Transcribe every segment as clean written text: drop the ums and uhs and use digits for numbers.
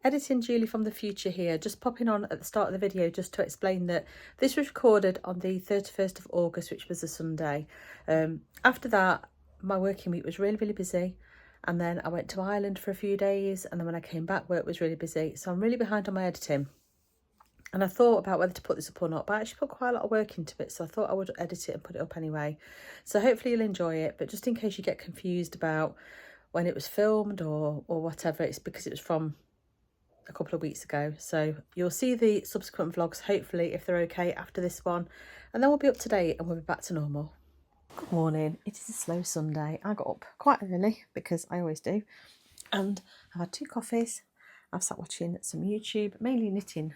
Editing Julie from the future here, just popping on at the start of the video just to explain that this was recorded on the 31st of August, which was a Sunday. After that, my working week was really busy, and then I went to Ireland for a few days, and then when I came back, work was really busy, so I'm really behind on my editing. And I thought about whether to put this up or not, but I actually put quite a lot of work into it, so I thought I would edit it and put it up anyway. So hopefully you'll enjoy it, but just in case you get confused about when it was filmed or whatever, it's because it was from a couple of weeks ago. So you'll see the subsequent vlogs, hopefully, if they're okay, after this one, and then we'll be up to date and we'll be back to normal. Good morning. It is a slow Sunday. I got up quite early because I always do, and I've had 2 coffees. I've sat watching some YouTube, mainly knitting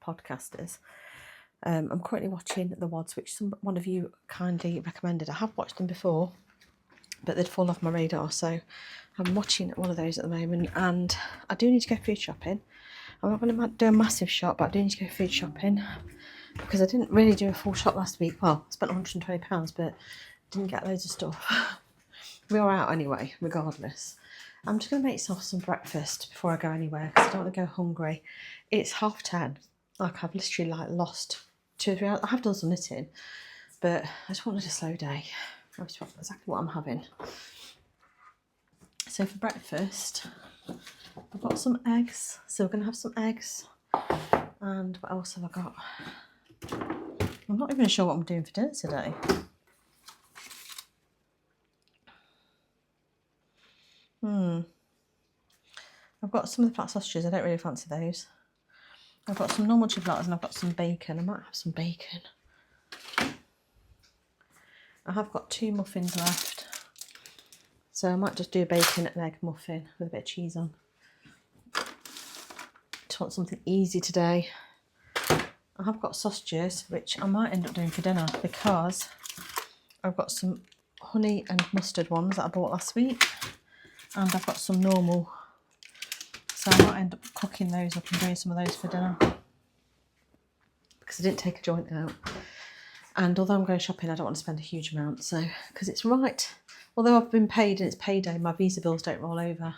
podcasters. I'm currently watching The Wads, which one of you kindly recommended. I have watched them before, but they'd fallen off my radar, so I'm watching one of those at the moment. And I do need to go food shopping. I'm not going to do a massive shop, but I do need to go food shopping because I didn't really do a full shop last week. Well, I spent £120, but didn't get loads of stuff. We are out anyway, regardless. I'm just going to make myself some breakfast before I go anywhere because I don't want to go hungry. It's 10:30. Like, I've literally lost 2 or 3 hours. I have done some knitting, but I just wanted a slow day. That's exactly what I'm having. So for breakfast, I've got some eggs. So we're going to have some eggs. And what else have I got? I'm not even sure what I'm doing for dinner today. I've got some of the flat sausages. I don't really fancy those. I've got some normal chipolatas and I've got some bacon. I might have some bacon. I have got 2 muffins left. So I might just do a bacon and egg muffin with a bit of cheese on. Just want something easy today. I have got sausages, which I might end up doing for dinner because I've got some honey and mustard ones that I bought last week. And I've got some normal. So I might end up cooking those up and doing some of those for dinner. Because I didn't take a joint out. And although I'm going shopping, I don't want to spend a huge amount. So, because it's right. Although I've been paid and it's payday, my visa bills don't roll over.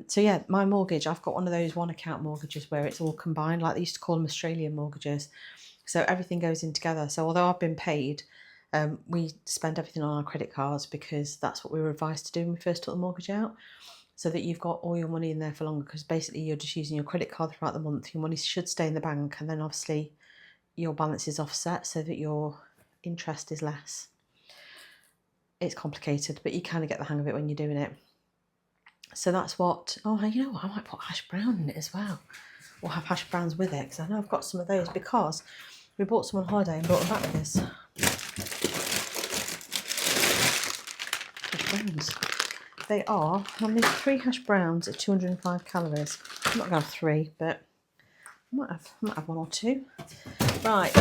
So yeah, my mortgage, I've got one of those one account mortgages where it's all combined, like they used to call them Australian mortgages. So everything goes in together. So although I've been paid, we spend everything on our credit cards because that's what we were advised to do when we first took the mortgage out. So that you've got all your money in there for longer, because basically you're just using your credit card throughout the month. Your money should stay in the bank, and then obviously your balance is offset so that your interest is less. It's complicated, but you kind of get the hang of it when you're doing it. So that's what, oh, you know what, I might put hash brown in it as well. Or have hash browns with it, because I know I've got some of those, because we bought some on holiday and brought them back with us. Hash browns. They are, how many? 3 hash browns at 205 calories. I'm not going to have 3, but I might have 1 or 2. Right,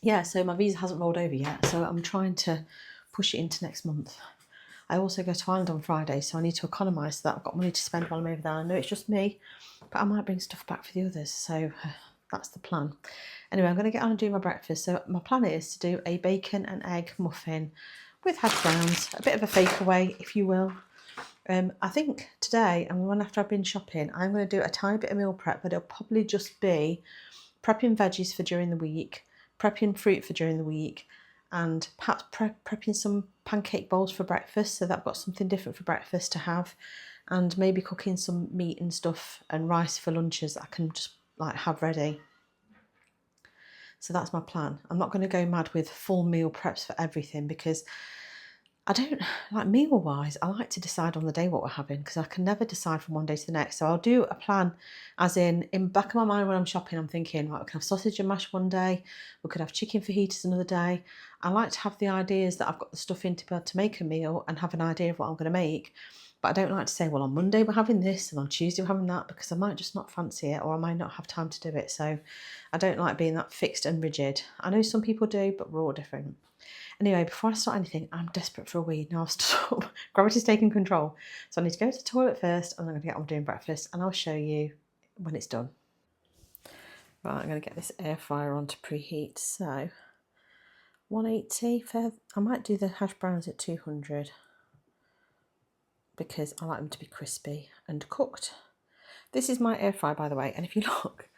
yeah, so my visa hasn't rolled over yet, so I'm trying to push it into next month. I also go to Ireland on Friday, so I need to economise so that I've got money to spend while I'm over there. I know it's just me, but I might bring stuff back for the others, so that's the plan. Anyway, I'm going to get on and do my breakfast. So my plan is to do a bacon and egg muffin with hash browns, a bit of a fake away, if you will. I think today, and when after I've been shopping, I'm going to do a tiny bit of meal prep, but it'll probably just be prepping veggies for during the week, prepping fruit for during the week, and perhaps prepping some pancake bowls for breakfast so that I've got something different for breakfast to have, and maybe cooking some meat and stuff and rice for lunches that I can just like have ready. So that's my plan. I'm not going to go mad with full meal preps for everything because I don't, like meal wise, I like to decide on the day what we're having because I can never decide from one day to the next. So I'll do a plan as in back of my mind when I'm shopping, I'm thinking, right, we can have sausage and mash one day, we could have chicken fajitas another day. I like to have the ideas that I've got the stuff in to be able to make a meal and have an idea of what I'm going to make. But I don't like to say, well, on Monday we're having this and on Tuesday we're having that, because I might just not fancy it or I might not have time to do it. So I don't like being that fixed and rigid. I know some people do, but we're all different. Anyway, before I start anything, I'm desperate for a wee. Now I've stopped. Gravity's taking control. So I need to go to the toilet first and I'm going to get on doing breakfast and I'll show you when it's done. Right, I'm going to get this air fryer on to preheat. So 180 for, I might do the hash browns at 200 because I like them to be crispy and cooked. This is my air fryer, by the way, and if you look,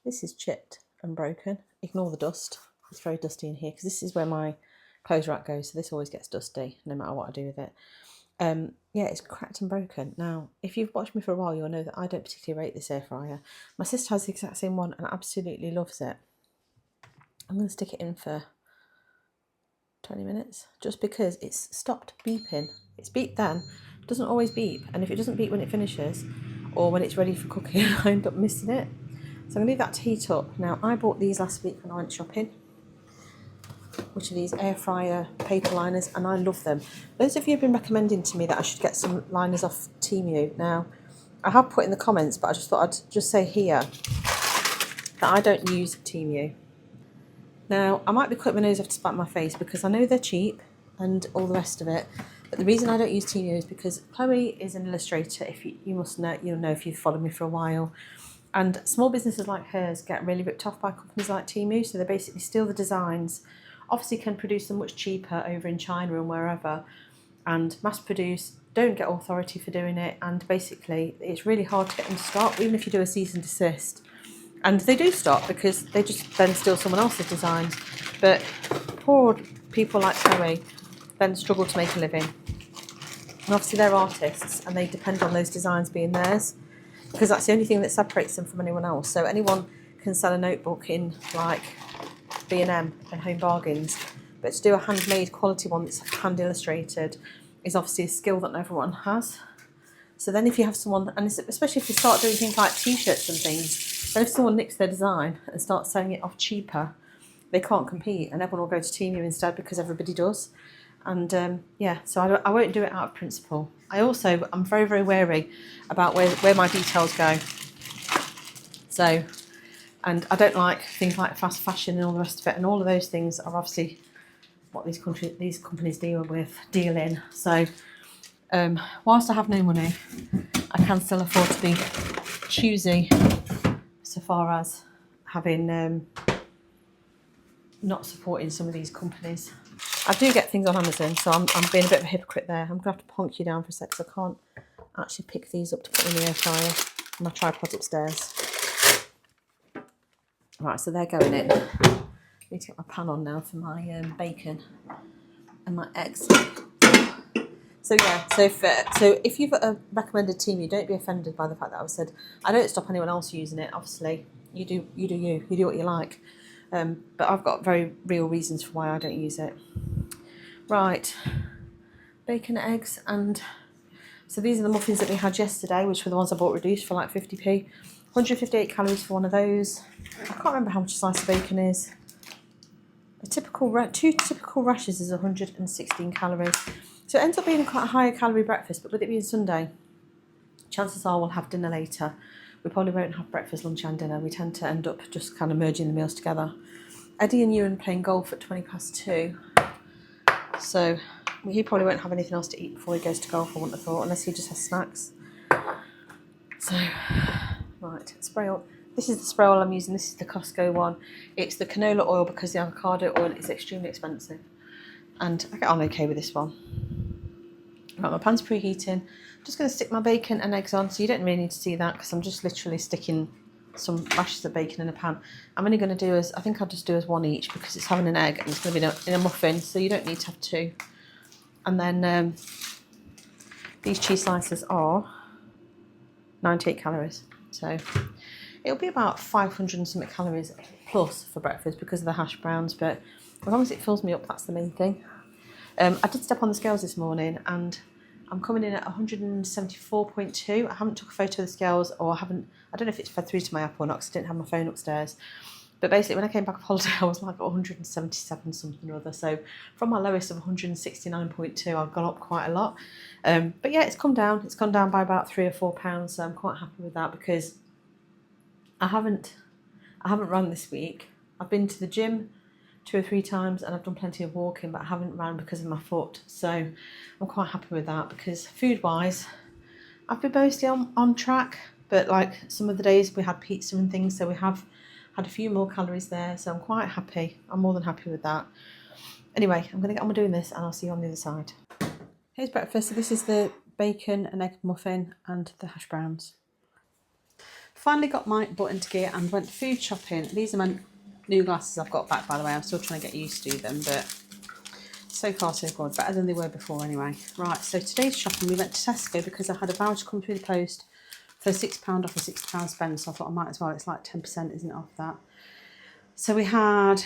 this is chipped and broken. Ignore the dust. It's very dusty in here because this is where my clothes rack goes, so this always gets dusty no matter what I do with it. Yeah, it's cracked and broken. Now, if you've watched me for a while, you'll know that I don't particularly rate this air fryer. My sister has the exact same one and absolutely loves it. I'm going to stick it in for 20 minutes just because it's stopped beeping. It's beeped then, doesn't always beep, and if it doesn't beep when it finishes or when it's ready for cooking, I end up missing it. So I'm going to leave that to heat up. Now, I bought these last week when I went shopping, which are these air fryer paper liners, and I love them. Those of you have been recommending to me that I should get some liners off Temu. Now, I have put in the comments, but I just thought I'd just say here that I don't use Temu. Now, I might be cutting my nose off to spite my face because I know they're cheap and all the rest of it, but the reason I don't use Temu is because Chloe is an illustrator. If you must know, you'll know if you've followed me for a while. And small businesses like hers get really ripped off by companies like Temu, so they basically steal the designs, obviously can produce them much cheaper over in China and wherever, and mass produce, don't get authority for doing it, and basically it's really hard to get them to stop, even if you do a cease and desist. And they do stop because they just then steal someone else's designs. But poor people like Chloe then struggle to make a living. And obviously they're artists and they depend on those designs being theirs because that's the only thing that separates them from anyone else. So anyone can sell a notebook in like B&M and Home Bargains, but to do a handmade quality one that's hand illustrated is obviously a skill that not everyone has. So then if you have someone, and especially if you start doing things like t-shirts and things, then if someone nicks their design and starts selling it off cheaper, they can't compete and everyone will go to Temu instead because everybody does. And yeah, so I won't do it out of principle. I'm very, very wary about where my details go. So, and I don't like things like fast fashion and all the rest of it, and all of those things are obviously what these companies deal in. So whilst I have no money, I can still afford to be choosy so far as having not supporting some of these companies. I do get things on Amazon, so I'm being a bit of a hypocrite there. I'm going to have to ponk you down for a sec because I can't actually pick these up to put in the air fryer. My tripod's upstairs. Right, so they're going in. I need to get my pan on now for my bacon and my eggs. So yeah, so if you've recommended Temu, don't be offended by the fact that I've said I don't stop anyone else using it. Obviously, you do what you like. But I've got very real reasons for why I don't use it. Right, bacon, eggs, and so these are the muffins that we had yesterday, which were the ones I bought reduced for like 50p. 158 calories for one of those. I can't remember how much a slice of bacon is. Two typical rashers is 116 calories. So it ends up being quite a higher calorie breakfast, but with it being Sunday, chances are we'll have dinner later. We probably won't have breakfast, lunch and dinner. We tend to end up just kind of merging the meals together. Eddie and Ewan playing golf at 2:20. So he probably won't have anything else to eat before he goes to golf, I wouldn't have thought, unless he just has snacks. So, right, spray oil. This is the spray oil I'm using. This is the Costco one. It's the canola oil because the avocado oil is extremely expensive. And I get on okay with this one. Right, my pan's preheating. I'm just going to stick my bacon and eggs on, so you don't really need to see that because I'm just literally sticking some rashers of bacon in a pan. I'm only going to do I think I'll just do as one each because it's having an egg and it's going to be in a muffin, so you don't need to have two. And then these cheese slices are 98 calories, so it'll be about 500 and something calories plus for breakfast because of the hash browns, but as long as it fills me up, that's the main thing. I did step on the scales this morning and I'm coming in at 174.2. I haven't took a photo of the scales, or I don't know if it's fed through to my app or not because I didn't have my phone upstairs. But basically when I came back off holiday I was like 177 something or other. So from my lowest of 169.2 I've gone up quite a lot. But yeah, it's come down. It's gone down by about 3 or 4 pounds, so I'm quite happy with that because I haven't run this week. I've been to the gym 2 or 3 times and I've done plenty of walking, but I haven't ran because of my foot. So I'm quite happy with that because food wise I've been mostly on track, but like some of the days we had pizza and things, so we have had a few more calories there, so I'm quite happy. I'm more than happy with that. Anyway, I'm going to get on with doing this and I'll see you on the other side. Here's breakfast. So this is the bacon and egg muffin and the hash browns. finally got my butt into gear and went food shopping. These are my new glasses I've got back, by the way. I'm still trying to get used to them, but so far so good. Better than they were before anyway. Right, so today's shopping, we went to Tesco because I had a voucher come through the post for £6 off a £60 spend, so I thought I might as well. It's like 10%, isn't it, off that? So we had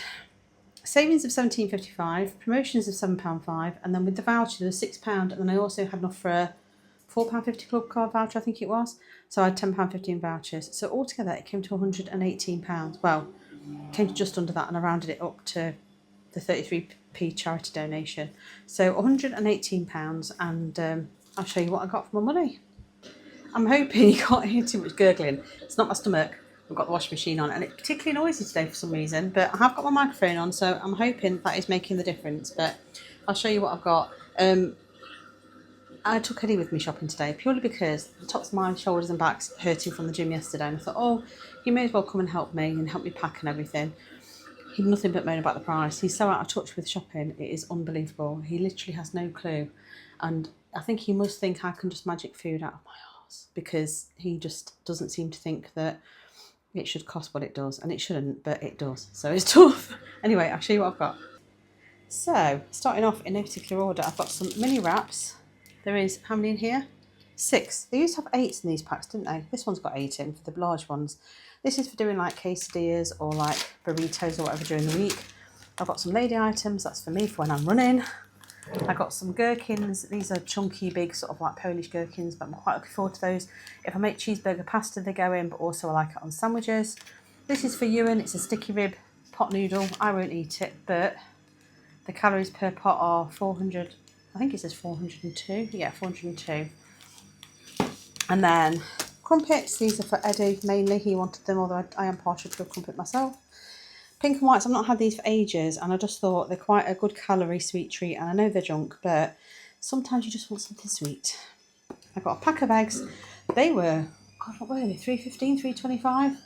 savings of £17.55, promotions of £7.5, and then with the voucher there was £6, and then I also had enough for a £4.50 club card voucher, I think it was. So I had £10.50 in vouchers. So altogether it came to £118. Well, it came to just under that, and I rounded it up to the 33p charity donation. So £118, and I'll show you what I got for my money. I'm hoping you can't hear too much gurgling. It's not my stomach. I've got the washing machine on, and it's particularly noisy today for some reason, but I have got my microphone on, so I'm hoping that is making the difference. But I'll show you what I've got. I took Eddie with me shopping today purely because the tops of my shoulders and backs hurting from the gym yesterday, and I thought, oh, he may as well come and help me pack and everything. He'd nothing but moan about the price. He's so out of touch with shopping, it is unbelievable. He literally has no clue, and I think he must think I can just magic food out of my arse, because he just doesn't seem to think that it should cost what it does, and it shouldn't, but it does, so it's tough. Anyway, I'll show you what I've got. So, starting off in no particular order, I've got some mini wraps. There is, how many in here? 6. They used to have 8 in these packs, didn't they? This one's got 8 in for the large ones. This is for doing like quesadillas or like burritos or whatever during the week. I've got some lady items, that's for me for when I'm running. I got some gherkins. These are chunky, big, sort of like Polish gherkins, but I'm quite looking forward to those. If I make cheeseburger pasta, they go in, but also I like it on sandwiches. This is for Ewan. It's a sticky rib pot noodle. I won't eat it, but the calories per pot are 400. I think it says 402. Yeah, 402. And then crumpets. These are for Eddie mainly. He wanted them, although I am partial to a crumpet myself. Pink and whites, I've not had these for ages, and I just thought they're quite a good calorie sweet treat, and I know they're junk, but sometimes you just want something sweet. I got a pack of eggs. They were, God, what were they, £3.15, £3.25?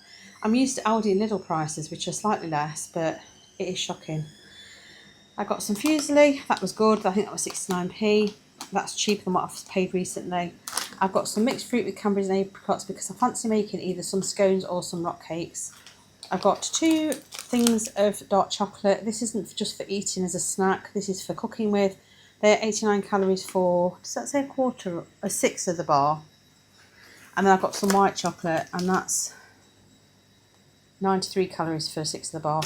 I'm used to Aldi and Lidl prices, which are slightly less, but it is shocking. I got some fusilli, that was good, I think that was 69p. That's cheaper than what I've paid recently. I've got some mixed fruit with cranberries and apricots because I fancy making either some scones or some rock cakes. I've got 2 things of dark chocolate. This isn't just for eating as a snack. This is for cooking with. They're 89 calories for, does that say a sixth of the bar? And then I've got some white chocolate, and that's 93 calories for a sixth of the bar.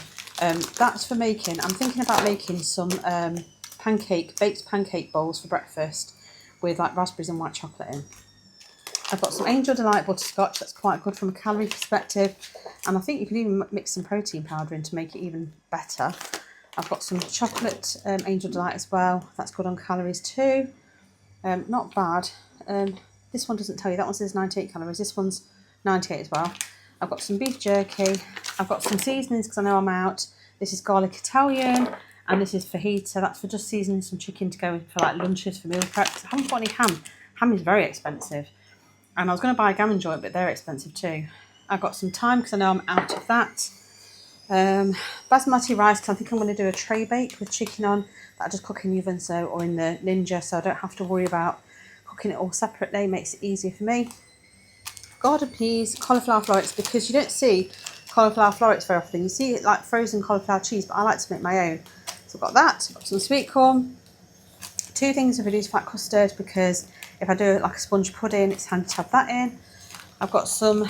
That's for making. I'm thinking about making some baked pancake bowls for breakfast with like raspberries and white chocolate in. I've got some Angel Delight butterscotch. That's quite good from a calorie perspective. And I think you can even mix some protein powder in to make it even better. I've got some chocolate Angel Delight as well. That's good on calories too. Not bad. This one doesn't tell you. That one says 98 calories. This one's 98 as well. I've got some beef jerky. I've got some seasonings because I know I'm out. This is garlic Italian. And this is fajita. That's for just seasoning some chicken to go for like lunches, for meal prep. I haven't got any ham. Ham is very expensive. And I was going to buy a gammon joint, but they're expensive too. I've got some thyme because I know I'm out of that. Basmati rice, because I think I'm going to do a tray bake with chicken on. That I just cook in the oven or in the Ninja, so I don't have to worry about cooking it all separately. Makes it easier for me. Garden peas, cauliflower florets, because you don't see cauliflower florets very often. You see it like frozen cauliflower cheese, but I like to make my own. So I've got that. I've got some sweet corn. 2 things of reduced fat custard, because if I do it like a sponge pudding, it's handy to have that in. I've got some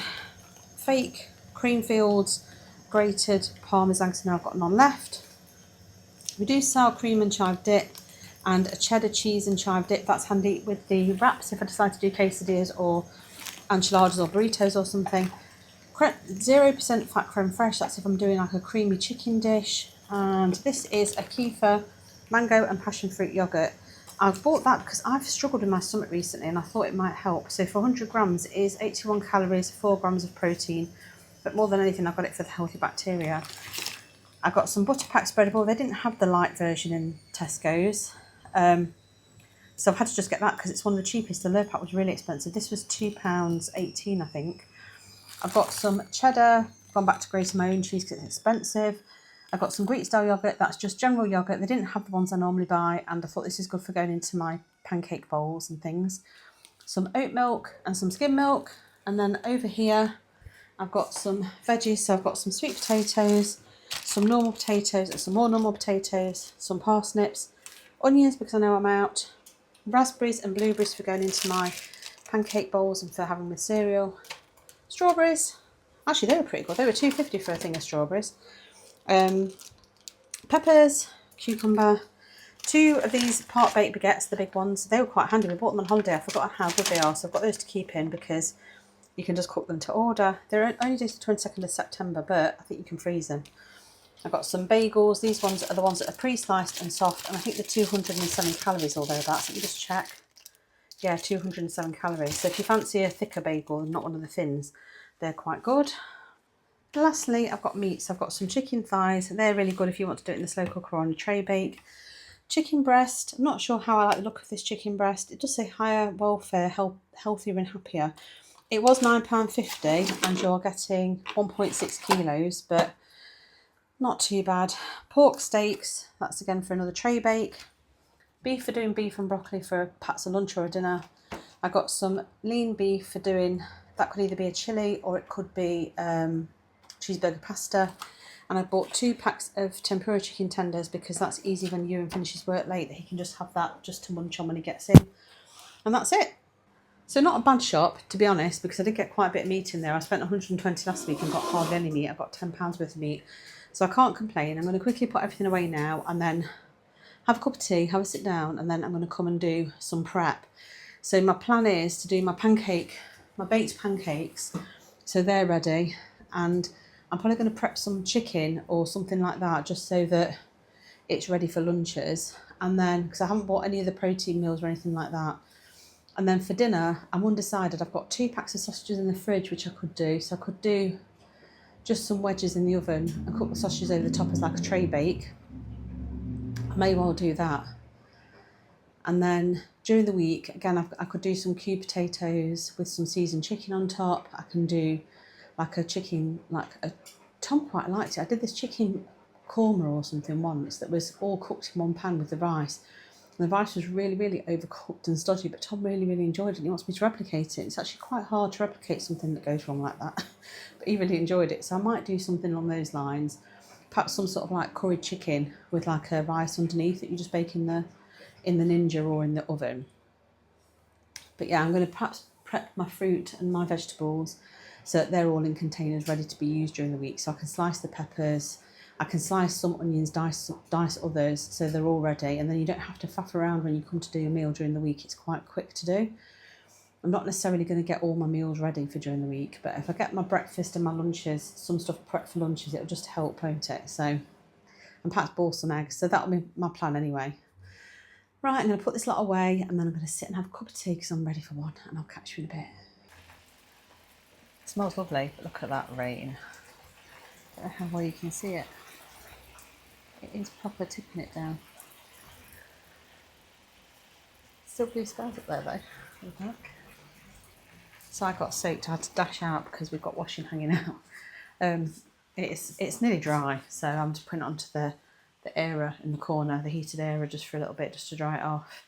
fake Creamfields grated parmesan, because now I've got none left. Reduced sour cream and chive dip, and a cheddar cheese and chive dip. That's handy with the wraps if I decide to do quesadillas or enchiladas or burritos or something. 0% fat creme fraiche, that's if I'm doing like a creamy chicken dish. And this is a kefir, mango and passion fruit yoghurt. I've bought that because I've struggled with my stomach recently, and I thought it might help. So for 100 grams it is 81 calories, 4 grams of protein, but more than anything I've got it for the healthy bacteria. I got some butter pack spreadable. They didn't have the light version in Tesco's, so I've had to just get that because it's one of the cheapest. The low pack was really expensive. This was £2.18 I think. I've got some cheddar, gone back to grating my own cheese because it's expensive. I've got some Greek style yoghurt, that's just general yoghurt. They didn't have the ones I normally buy, and I thought this is good for going into my pancake bowls and things. Some oat milk and some skim milk. And then over here I've got some veggies, so I've got some sweet potatoes, some normal potatoes and some more normal potatoes, some parsnips, onions because I know I'm out, raspberries and blueberries for going into my pancake bowls and for having with cereal, strawberries, actually they were pretty good, they were £2.50 for a thing of strawberries, peppers, cucumber, 2 of these part baked baguettes, the big ones, they were quite handy, we bought them on holiday, I forgot how good they are, so I've got those to keep in because you can just cook them to order. They're only due to the 22nd of September, but I think you can freeze them. I've got some bagels. These ones are the ones that are pre-sliced and soft, and I think they're 207 calories or thereabouts. Let me just check. Yeah, 207 calories. So if you fancy a thicker bagel and not one of the thins, they're quite good. Lastly, I've got meats. I've got some chicken thighs. They're really good if you want to do it in the slow cooker or on a tray bake. Chicken breast. I'm not sure how I like the look of this chicken breast. It does say higher welfare, healthier and happier. It was £9.50 and you're getting 1.6 kilos, but not too bad. Pork steaks, that's again for another tray bake. Beef for doing beef and broccoli for perhaps a lunch or a dinner. I got some lean beef for doing, that could either be a chilli or it could be cheeseburger pasta. And I bought 2 packs of tempura chicken tenders because that's easy when Ewan finishes work late, that he can just have that just to munch on when he gets in. And that's it. So not a bad shop, to be honest, because I did get quite a bit of meat in there. I spent 120 last week and got hardly any meat. I got £10 worth of meat. So I can't complain. I'm going to quickly put everything away now and then have a cup of tea, have a sit down, and then I'm going to come and do some prep. So my plan is to do my baked pancakes. So they're ready. And I'm probably going to prep some chicken or something like that just so that it's ready for lunches. And then, because I haven't bought any of the protein meals or anything like that. And then for dinner, I'm undecided. I've got 2 packs of sausages in the fridge, which I could do. So I could do just some wedges in the oven and cook the sausages over the top as like a tray bake. I may well do that. And then during the week, again, I could do some cubed potatoes with some seasoned chicken on top. I can do like a chicken, Tom quite liked it. I did this chicken korma or something once that was all cooked in one pan with the rice. And the rice was really, really overcooked and stodgy, but Tom really, really enjoyed it and he wants me to replicate it. It's actually quite hard to replicate something that goes wrong like that, but he really enjoyed it. So I might do something along those lines. Perhaps some sort of like curried chicken with like a rice underneath that you just bake in the Ninja or in the oven. But yeah, I'm going to perhaps prep my fruit and my vegetables so that they're all in containers ready to be used during the week. So I can slice the peppers, I can slice some onions, dice others, so they're all ready. And then you don't have to faff around when you come to do your meal during the week. It's quite quick to do. I'm not necessarily going to get all my meals ready for during the week, but if I get my breakfast and my lunches, some stuff prepped for lunches, it'll just help, won't it? So, and perhaps boil some eggs. So that'll be my plan anyway. Right, I'm going to put this lot away and then I'm going to sit and have a cup of tea because I'm ready for one, and I'll catch you in a bit. It smells lovely, but look at that rain. I don't know how well you can see it. It is proper tipping it down. Still blue skies up there though. Look. So I got soaked. I had to dash out because we've got washing hanging out. It's nearly dry, so I'm just putting it onto the area in the corner, the heated area, just for a little bit, just to dry it off.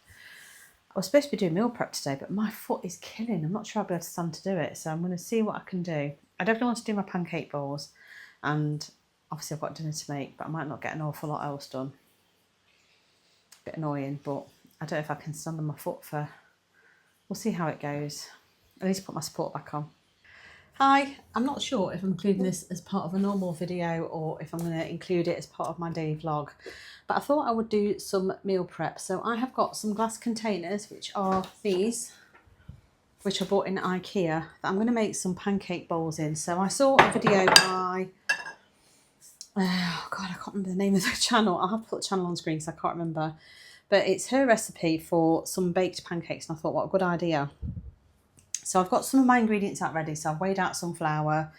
I was supposed to be doing meal prep today, but my foot is killing. I'm not sure I'll be able to stand to do it, so I'm going to see what I can do. I definitely want to do my pancake bowls, and obviously I've got dinner to make, but I might not get an awful lot else done. A bit annoying, but I don't know if I can stand on my foot for... We'll see how it goes. I need to put my support back on. Hi, I'm not sure if I'm including this as part of a normal video or if I'm going to include it as part of my daily vlog, but I thought I would do some meal prep. So I have got some glass containers, which are these, which I bought in IKEA, that I'm going to make some pancake bowls in. So I saw a video by, oh God, I can't remember the name of the channel. I'll have to put the channel on screen because I can't remember, but it's her recipe for some baked pancakes, and I thought, what a good idea. So I've got some of my ingredients out ready. So I've weighed out some flour.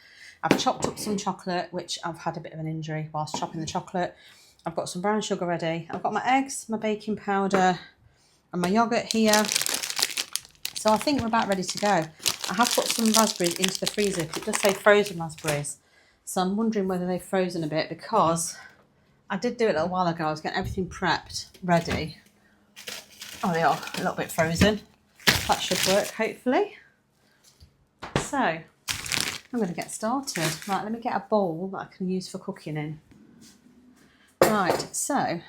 I've chopped up some chocolate, which I've had a bit of an injury whilst chopping the chocolate. I've got some brown sugar ready. I've got my eggs, my baking powder, and my yoghurt here. So I think we're about ready to go. I have put some raspberries into the freezer. It does say frozen raspberries. So I'm wondering whether they've frozen a bit, because I did do it a little while ago. I was getting everything prepped, ready. Oh, they are a little bit frozen. That should work, hopefully. So, I'm going to get started. Right, let me get a bowl that I can use for cooking in. Right, so I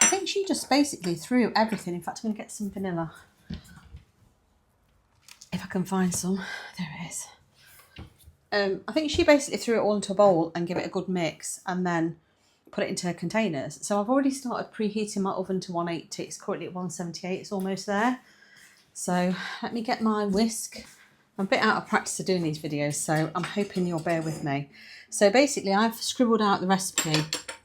think she just basically threw everything. In fact, I'm going to get some vanilla. If I can find some. There it is. I think she basically threw it all into a bowl and give it a good mix and then put it into containers. So I've already started preheating my oven to 180. It's currently at 178. It's almost there. So let me get my whisk. I'm a bit out of practice of doing these videos, so I'm hoping you'll bear with me. So basically I've scribbled out the recipe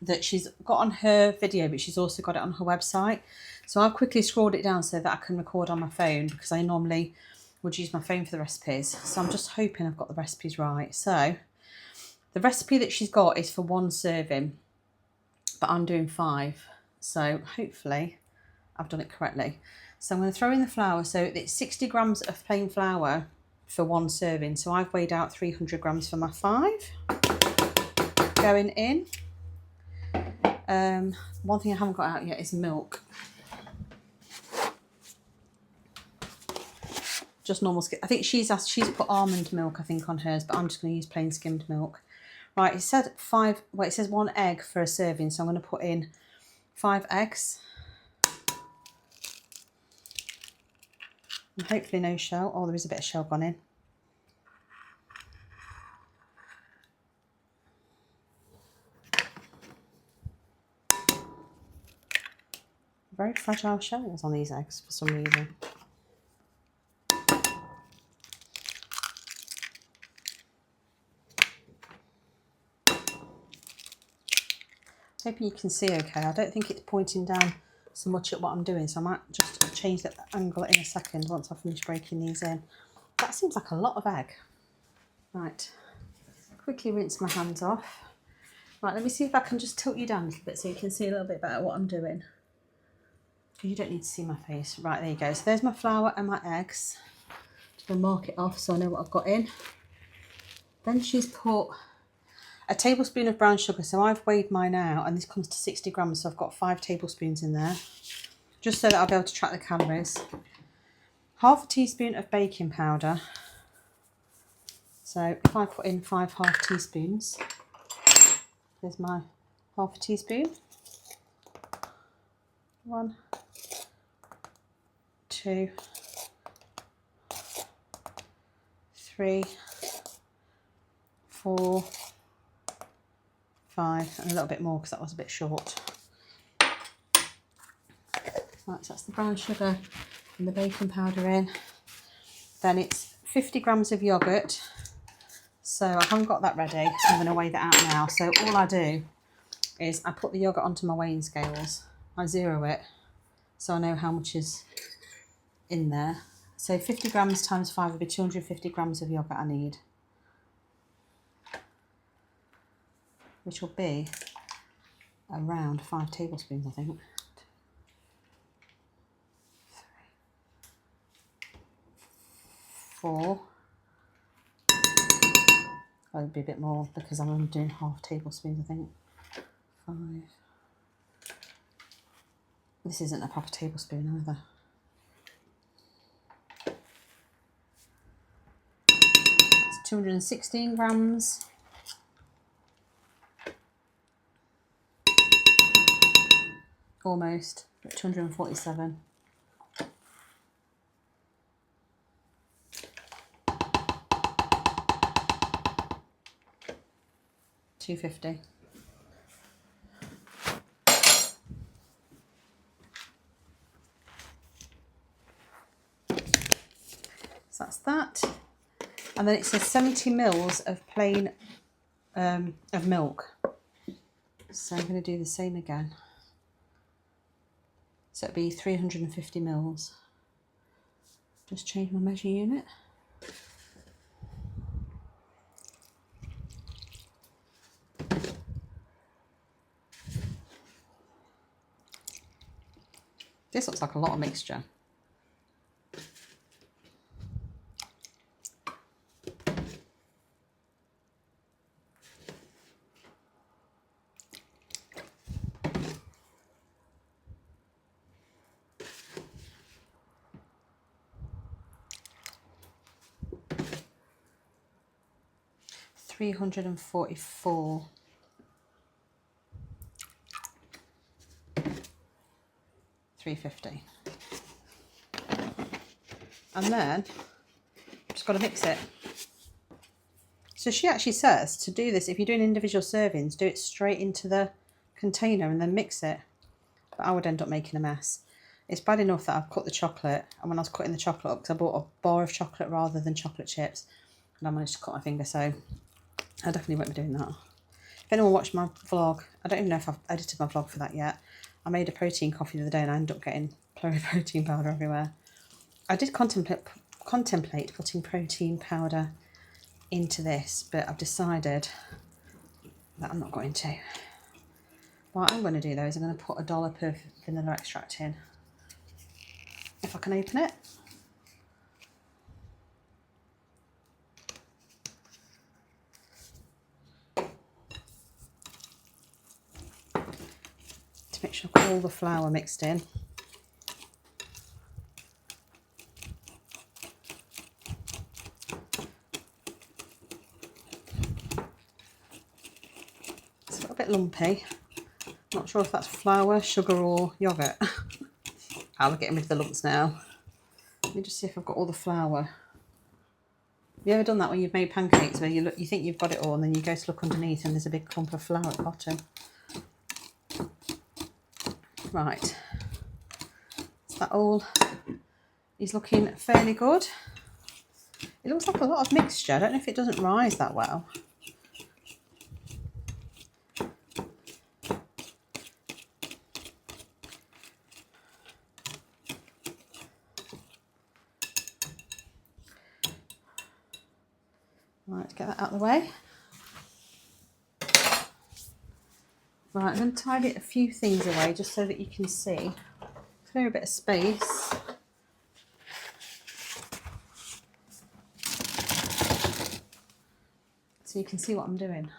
that she's got on her video, but she's also got it on her website. So I've quickly scrolled it down so that I can record on my phone, because I normally would use my phone for the recipes. So I'm just hoping I've got the recipes right. So the recipe that she's got is for 1 serving, but I'm doing 5. So hopefully I've done it correctly. So I'm going to throw in the flour. So it's 60 grams of plain flour for 1 serving. So I've weighed out 300 grams for my 5 going in. One thing I haven't got out yet is milk. Just normal skim. I think she's put almond milk, I think, on hers, but I'm just going to use plain skimmed milk. Right, it said 5. Well, it says 1 egg for a serving, so I'm going to put in 5 eggs. And hopefully no shell. Oh, there is a bit of shell gone in. Very fragile shells on these eggs for some reason. Hoping you can see okay. I don't think it's pointing down so much at what I'm doing, so I might just change the angle in a second once I finish breaking these in. That seems like a lot of egg. Right, quickly rinse my hands off. Right, let me see if I can just tilt you down a little bit so you can see a little bit better what I'm doing. Because you don't need to see my face. Right, there you go. So there's my flour and my eggs. Just going to mark it off so I know what I've got in. Then she's put a tablespoon of brown sugar. So I've weighed mine out and this comes to 60 grams. So I've got 5 tablespoons in there. Just so that I'll be able to track the calories. Half a teaspoon of baking powder. So if I put in 5 half teaspoons, there's my half a teaspoon. 1, 2, 3, 4, 5, and a little bit more because that was a bit short. Right, so that's the brown sugar and the baking powder in. Then it's 50 grams of yoghurt. So I haven't got that ready. I'm going to weigh that out now. So all I do is I put the yoghurt onto my weighing scales. I zero it so I know how much is in there. So 50 grams times 5 would be 250 grams of yoghurt I need, which will be around 5 tablespoons, I think. 4. Well, it'd be a bit more because I'm only doing half tablespoons, I think. 5. This isn't a proper tablespoon either. It's 216 grams. Almost, but 247. $2.50. So that's that. And then it says 70 mils of plain of milk. So I'm going to do the same again. So it'd be 350 mils. Just change my measure unit. This looks like a lot of mixture. 344. $3.50. And then just got to mix it. So she actually says to do this, if you're doing individual servings, do it straight into the container and then mix it. But I would end up making a mess. It's bad enough that I've cut the chocolate, and when I was cutting the chocolate up, because I bought a bar of chocolate rather than chocolate chips, and I managed to cut my finger, so I definitely won't be doing that. If anyone watched my vlog, I don't even know if I've edited my vlog for that yet. I made a protein coffee the other day and I ended up getting protein powder everywhere. I did contemplate putting protein powder into this, but I've decided that I'm not going to. What I'm going to do though is I'm going to put a dollop of vanilla extract in. If I can open it. To make sure I've got all the flour mixed in. It's a little bit lumpy. Not sure if that's flour, sugar or yoghurt. I'll get rid of the lumps now. Let me just see if I've got all the flour. Have you ever done that when you've made pancakes where you think you've got it all and then you go to look underneath and there's a big clump of flour at the bottom? Right. Is that all? He's looking fairly good. It looks like a lot of mixture. I don't know if it doesn't rise that well. Right, to get that out of the way. Right, I'm going to tidy a few things away just so that you can see. Clear a bit of space. So you can see what I'm doing.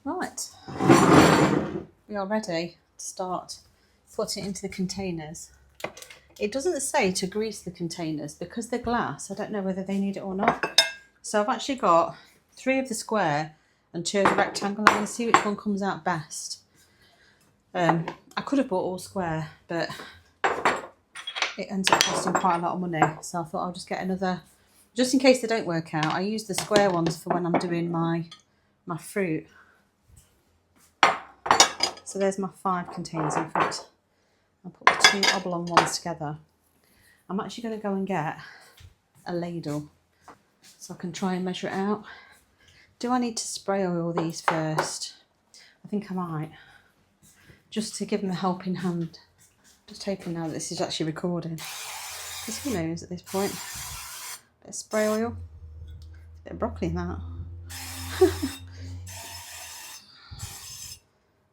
Right, we are ready to start putting it into the containers. It doesn't say to grease the containers because they're glass. I don't know whether they need it or not. So I've actually got 3 of the square and 2 of the rectangle. I'm going to see which one comes out best. I could have bought all square, but it ends up costing quite a lot of money. So I thought I'll just get another, just in case they don't work out. I use the square ones for when I'm doing my fruit. So there's my 5 containers. In fact, I'll put the 2 oblong ones together. I'm actually going to go and get a ladle so I can try and measure it out. Do I need to spray oil these first? I think I might, just to give them a helping hand. Just hoping now that this is actually recording, because who knows at this point. Bit of spray oil, bit of broccoli in that.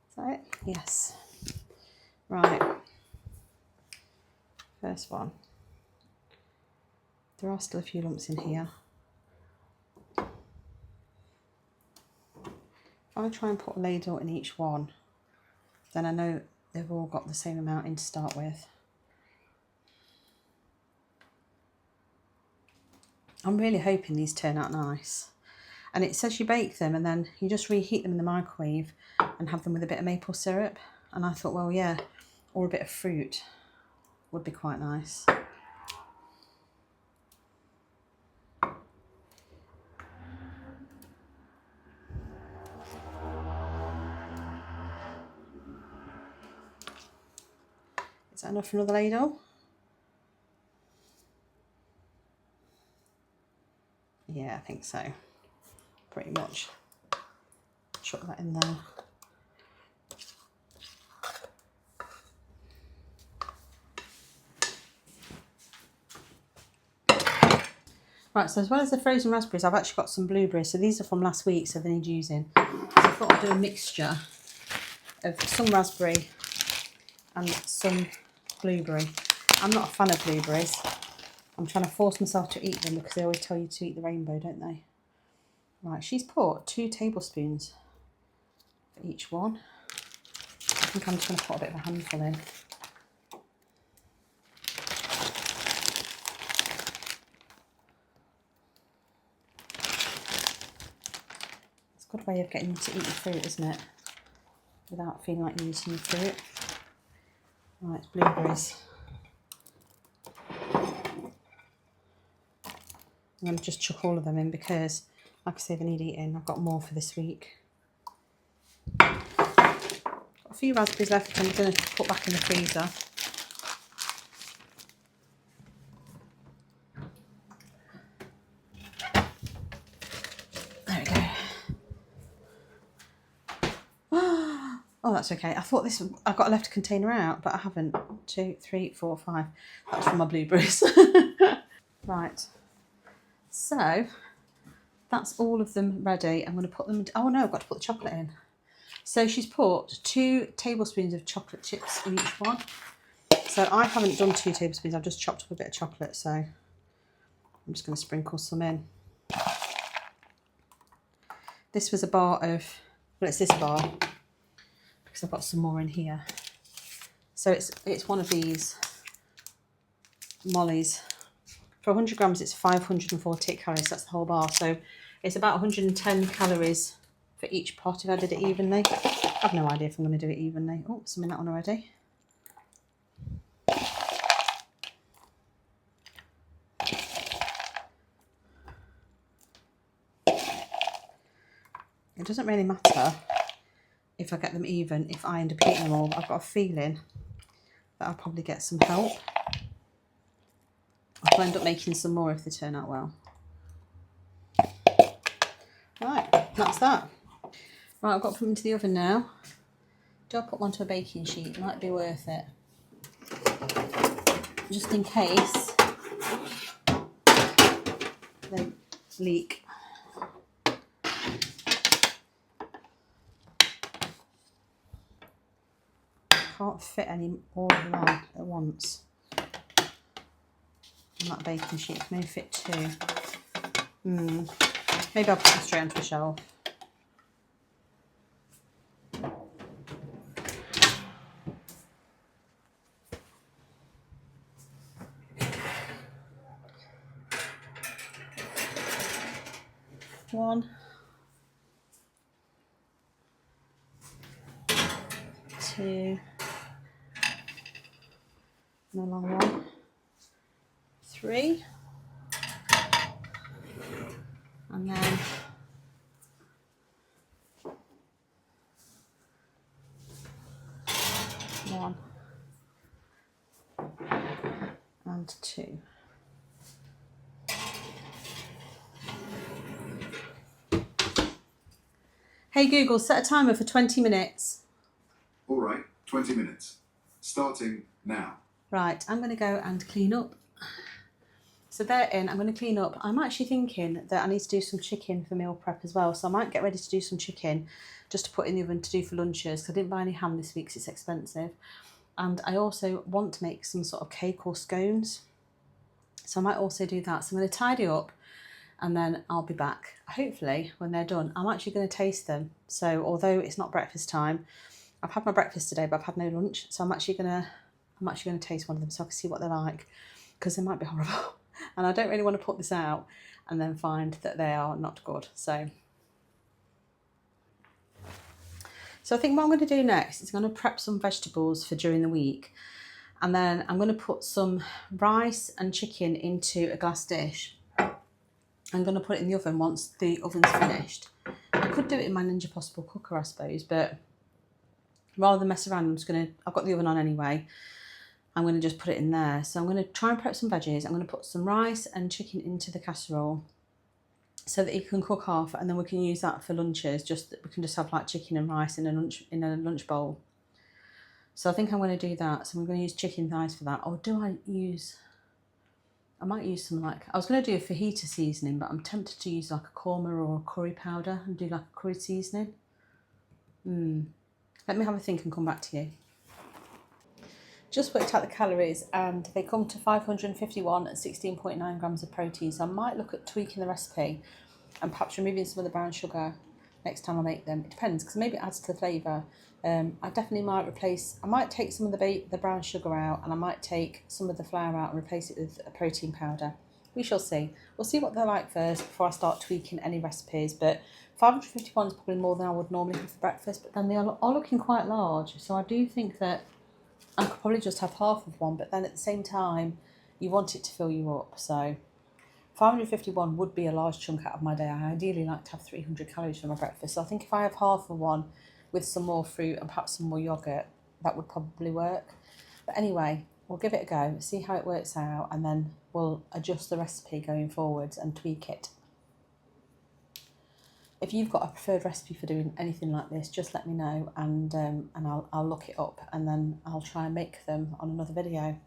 Is that it? Yes. Right. First one. There are still a few lumps in here. If I try and put a ladle in each one, then I know they've all got the same amount in to start with. I'm really hoping these turn out nice. And it says you bake them and then you just reheat them in the microwave and have them with a bit of maple syrup. And I thought, well, yeah, or a bit of fruit would be quite nice. Is that enough for another ladle? Yeah, I think so. Pretty much. Chuck that in there. Right, so as well as the frozen raspberries, I've actually got some blueberries. So these are from last week, so they need using. So I thought I'd do a mixture of some raspberry and some blueberry. I'm not a fan of blueberries. I'm trying to force myself to eat them because they always tell you to eat the rainbow, don't they? Right, she's put 2 tablespoons for each one. I think I'm just going to put a bit of a handful in. It's a good way of getting you to eat your fruit, isn't it? Without feeling like you're eating your fruit. Right, it's blueberries. I'm going to just chuck all of them in because, like I say, they need eating. I've got more for this week. Got a few raspberries left I'm going to put back in the freezer. There we go. Oh, that's okay. I thought I've got a left container out, but I haven't. 2, 3, 4, 5. That's from my blueberries. Right. So that's all of them ready. I'm going to put them. Oh no, I've got to put the chocolate in. So she's put 2 tablespoons of chocolate chips in each one. So I haven't done 2 tablespoons. I've just chopped up a bit of chocolate. So I'm just going to sprinkle some in. This was a bar of. Well, it's this bar because I've got some more in here. So it's one of these Molly's. For 100 grams, it's 548 calories. That's the whole bar. So it's about 110 calories for each pot if I did it evenly. I have no idea if I'm going to do it evenly. Oh, some in that one already. It doesn't really matter if I get them even, if I end up eating them all. But I've got a feeling that I'll probably get some help. I'll end up making some more if they turn out well. Right, that's that. Right, I've got to put them into the oven now. Do I put them onto a baking sheet? It might be worth it. Just in case they leak. Can't fit all of them on at once. On that baking sheet, I can only fit 2. Maybe I'll put them straight onto the shelf. One, 2, no long one, 3, and then 1 and 2. Hey Google, set a timer for 20 minutes. All right, 20 minutes. Starting now. Right, I'm going to go and clean up. So they're in, I'm going to clean up. I'm actually thinking that I need to do some chicken for meal prep as well. So I might get ready to do some chicken just to put in the oven to do for lunches. Because I didn't buy any ham this week because it's expensive. And I also want to make some sort of cake or scones. So I might also do that. So I'm going to tidy up and then I'll be back. Hopefully when they're done, I'm actually going to taste them. So although it's not breakfast time, I've had my breakfast today, but I've had no lunch. So I'm actually going to taste one of them so I can see what they're like. Because they might be horrible. And I don't really want to put this out and then find that they are not good. So I think what I'm going to do next is I'm going to prep some vegetables for during the week. And then I'm going to put some rice and chicken into a glass dish. I'm going to put it in the oven once the oven's finished. I could do it in my Ninja Possible cooker, I suppose, but rather than mess around, I've got the oven on anyway. I'm going to just put it in there. So I'm going to try and prep some veggies. I'm going to put some rice and chicken into the casserole so that it can cook off, and then we can use that for lunches. We can just have like chicken and rice in a lunch bowl. So I think I'm going to do that. So I'm going to use chicken thighs for that. Or I might use some I was going to do a fajita seasoning, but I'm tempted to use like a korma or a curry powder and do like a curry seasoning. Let me have a think and come back to you. Just worked out the calories and they come to 551 and 16.9 grams of protein. So I might look at tweaking the recipe and perhaps removing some of the brown sugar next time I make them. It depends, because maybe it adds to the flavour. I definitely might I might take some of the brown sugar out, and I might take some of the flour out and replace it with a protein powder. We shall see. We'll see what they're like first before I start tweaking any recipes. But 551 is probably more than I would normally have for breakfast, but then they are looking quite large. So I do think that I could probably just have half of one, but then at the same time, you want it to fill you up. So 551 would be a large chunk out of my day. I ideally like to have 300 calories for my breakfast. So I think if I have half of one with some more fruit and perhaps some more yoghurt, that would probably work. But anyway, we'll give it a go, see how it works out, and then we'll adjust the recipe going forwards and tweak it. If you've got a preferred recipe for doing anything like this, just let me know, and I'll look it up, and then I'll try and make them on another video.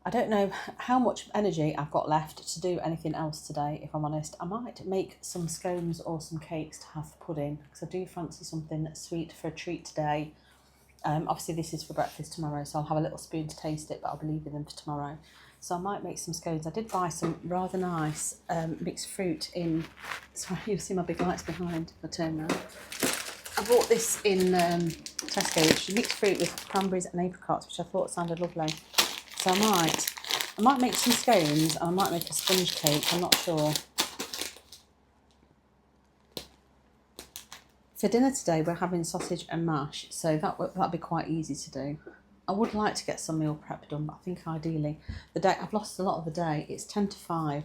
I don't know how much energy I've got left to do anything else today, if I'm honest. I might make some scones or some cakes to have for pudding, because I do fancy something sweet for a treat today. Obviously this is for breakfast tomorrow, so I'll have a little spoon to taste it, but I'll be leaving them for tomorrow. So I might make some scones. I did buy some rather nice mixed fruit in... Sorry, you'll see my big lights behind if I turn around. I bought this in Tesco, which is mixed fruit with cranberries and apricots, which I thought sounded lovely. So I might make some scones, and I might make a sponge cake, I'm not sure. For dinner today, we're having sausage and mash, so that'll be quite easy to do. I would like to get some meal prep done, but I think ideally, I've lost a lot of the day. It's 10 to 5,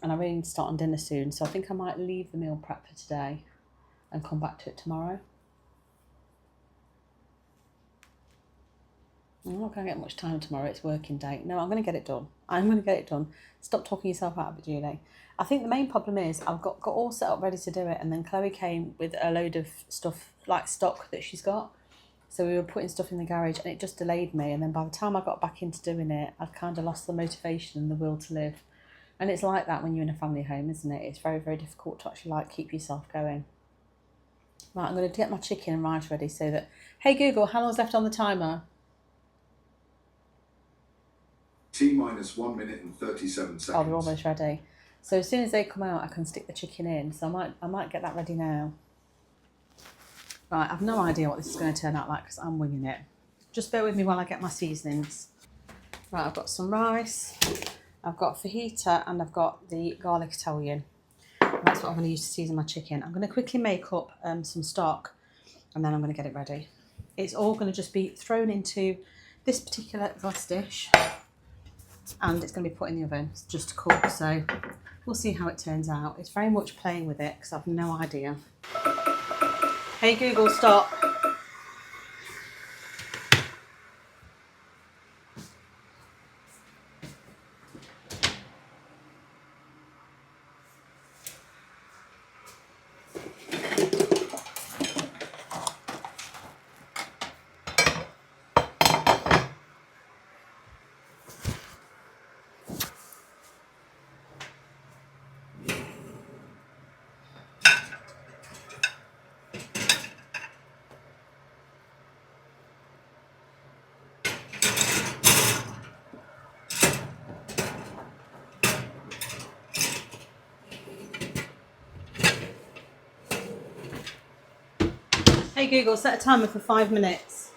and I really need to start on dinner soon, so I think I might leave the meal prep for today and come back to it tomorrow. I'm not going to get much time tomorrow, it's working day. No, I'm going to get it done. I'm going to get it done. Stop talking yourself out of it, Julie. I think the main problem is I've got all set up ready to do it, and then Chloe came with a load of stuff, like stock that she's got. So we were putting stuff in the garage, and it just delayed me. And then by the time I got back into doing it, I'd kind of lost the motivation and the will to live. And it's like that when you're in a family home, isn't it? It's very, very difficult to actually keep yourself going. Right, I'm going to get my chicken and rice ready so that... Hey Google, how long's left on the timer? T-minus 1 minute and 37 seconds. Oh, they're almost ready. So as soon as they come out, I can stick the chicken in. So I might get that ready now. Right, I've no idea what this is going to turn out like because I'm winging it. Just bear with me while I get my seasonings. Right, I've got some rice, I've got fajita, and I've got the garlic Italian. And that's what I'm going to use to season my chicken. I'm going to quickly make up some stock, and then I'm going to get it ready. It's all going to just be thrown into this particular glass dish, and it's going to be put in the oven just to cook. So we'll see how it turns out. It's very much playing with it because I've no idea. Hey Google, stop. Hey Google, set a timer for 5 minutes.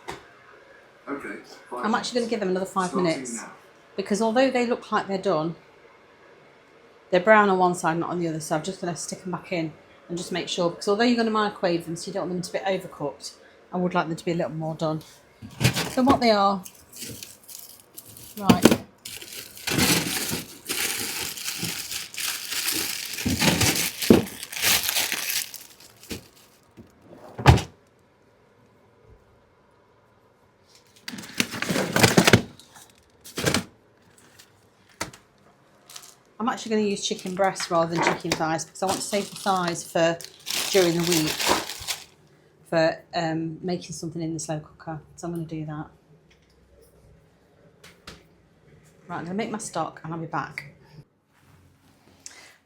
Okay. I'm actually going to give them another 5 minutes Now. because although they look like they're done, they're brown on one side, not on the other. So I'm just going to stick them back in and just make sure, because although you're going to microwave them, so you don't want them to be overcooked, I would like them to be a little more done. So what they are, right. I'm actually going to use chicken breast rather than chicken thighs because I want to save the thighs for during the week for making something in the slow cooker. So I'm going to do that. Right, I'm going to make my stock and I'll be back.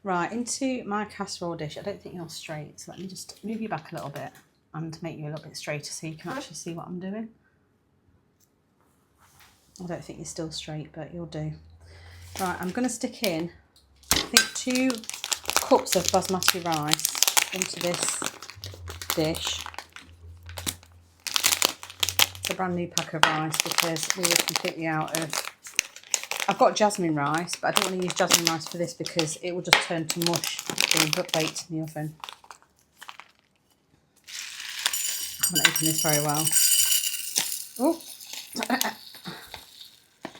Right, into my casserole dish. I don't think you're straight, so let me just move you back a little bit and make you a little bit straighter so you can actually see what I'm doing. I don't think you're still straight, but you'll do. Right, I'm going to stick in, I think, 2 cups of basmati rice into this dish. It's a brand new pack of rice because we were completely out of... I've got jasmine rice, but I don't want to use jasmine rice for this because it will just turn to mush being baked in the oven. I haven't opened this very well. Oh,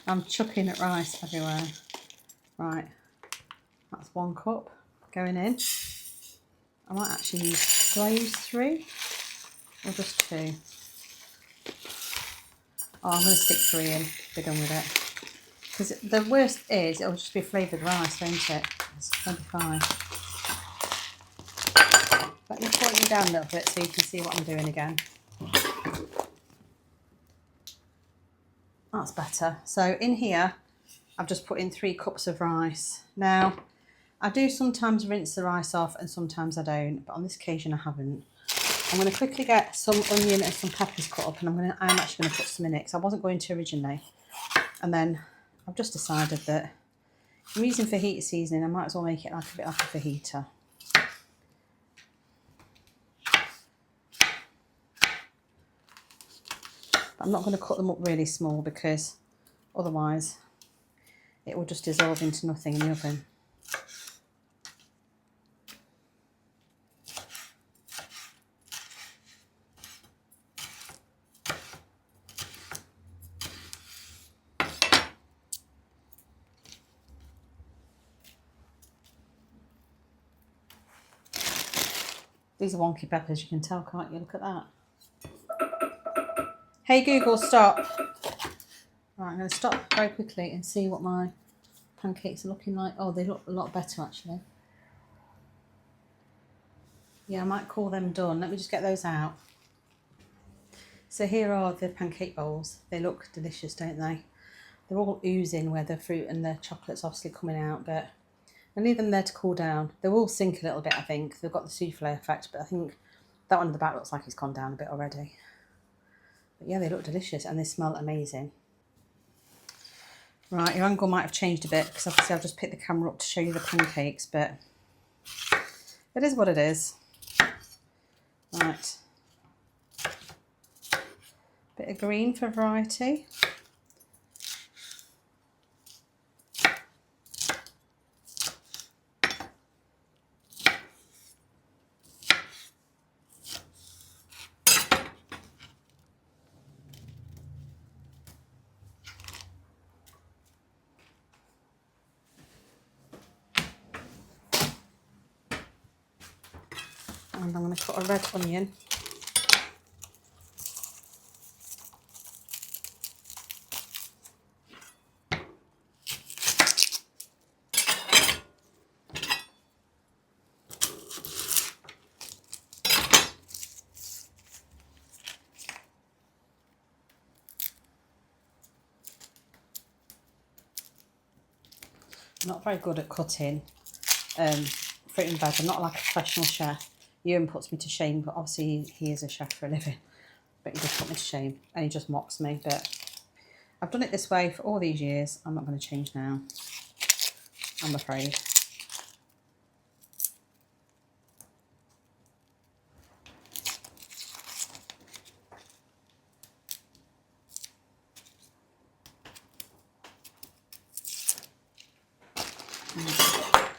I'm chucking at rice everywhere. Right, that's 1 cup going in. I might actually use, do I use 3 or just 2? Oh, I'm going to stick 3 in, be done with it. Because the worst is, it'll just be flavoured rice, won't it? It's 25. Let me point you down a little bit so you can see what I'm doing again. That's better. So in here, I've just put in 3 cups of rice. Now, I do sometimes rinse the rice off and sometimes I don't, but on this occasion I haven't. I'm going to quickly get some onion and some peppers cut up, and I'm actually going to put some in it because I wasn't going to originally. And then I've just decided that I'm using fajita seasoning. I might as well make it like a bit like a fajita. But I'm not going to cut them up really small because otherwise it will just dissolve into nothing in the oven. These are wonky peppers, you can tell, can't you? Look at that. Hey Google, stop. Right, I'm going to stop very quickly and see what my pancakes are looking like. Oh, they look a lot better actually. Yeah, I might call them done. Let me just get those out. So here are the pancake bowls. They look delicious, don't they? They're all oozing where the fruit and the chocolate's obviously coming out, but I leave them there to cool down. They will sink a little bit, I think. They've got the souffle effect, but I think that one in the back looks like it's gone down a bit already. But yeah, they look delicious and they smell amazing. Right, your angle might have changed a bit because obviously I've just picked the camera up to show you the pancakes, but it is what it is. Right. Bit of green for variety. And I'm going to cut a red onion. I'm not very good at cutting fruit and veg. I'm not like a professional chef. Ewan puts me to shame, but obviously he is a chef for a living. But he just put me to shame and he just mocks me. But I've done it this way for all these years. I'm not going to change now, I'm afraid.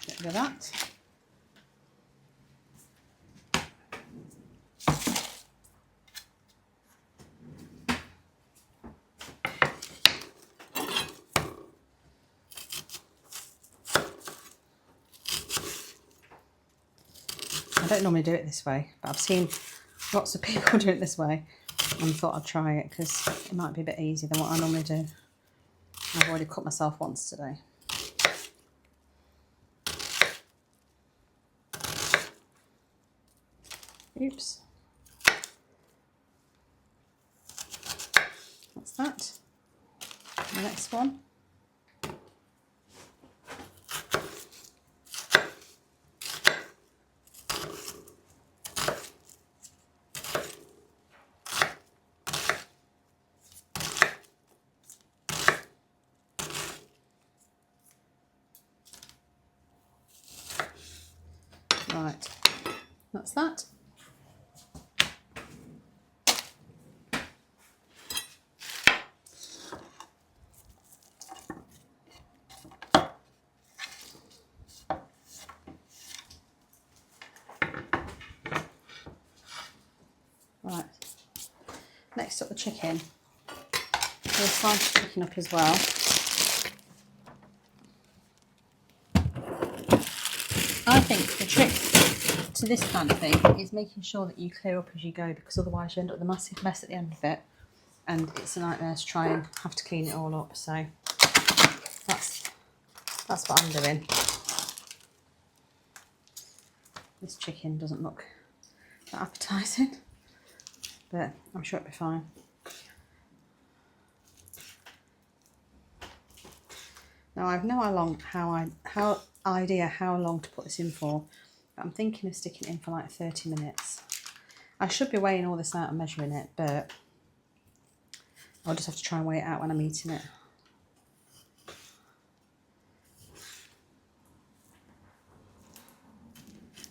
Get rid of that. I don't normally do it this way, but I've seen lots of people do it this way and thought I'd try it because it might be a bit easier than what I normally do. I've already cut myself once today. Oops. That's that. The next one. that's that. Right, next up the chicken. We'll slice the chicken up as well. I think the trick to this kind of thing is making sure that you clear up as you go, because otherwise you end up with a massive mess at the end of it, and it's a nightmare to try and have to clean it all up. So that's what I'm doing. This chicken doesn't look that appetising, but I'm sure it'll be fine. Now I've no idea how long to put this in for, but I'm thinking of sticking it in for like 30 minutes. I should be weighing all this out and measuring it, but I'll just have to try and weigh it out when I'm eating it.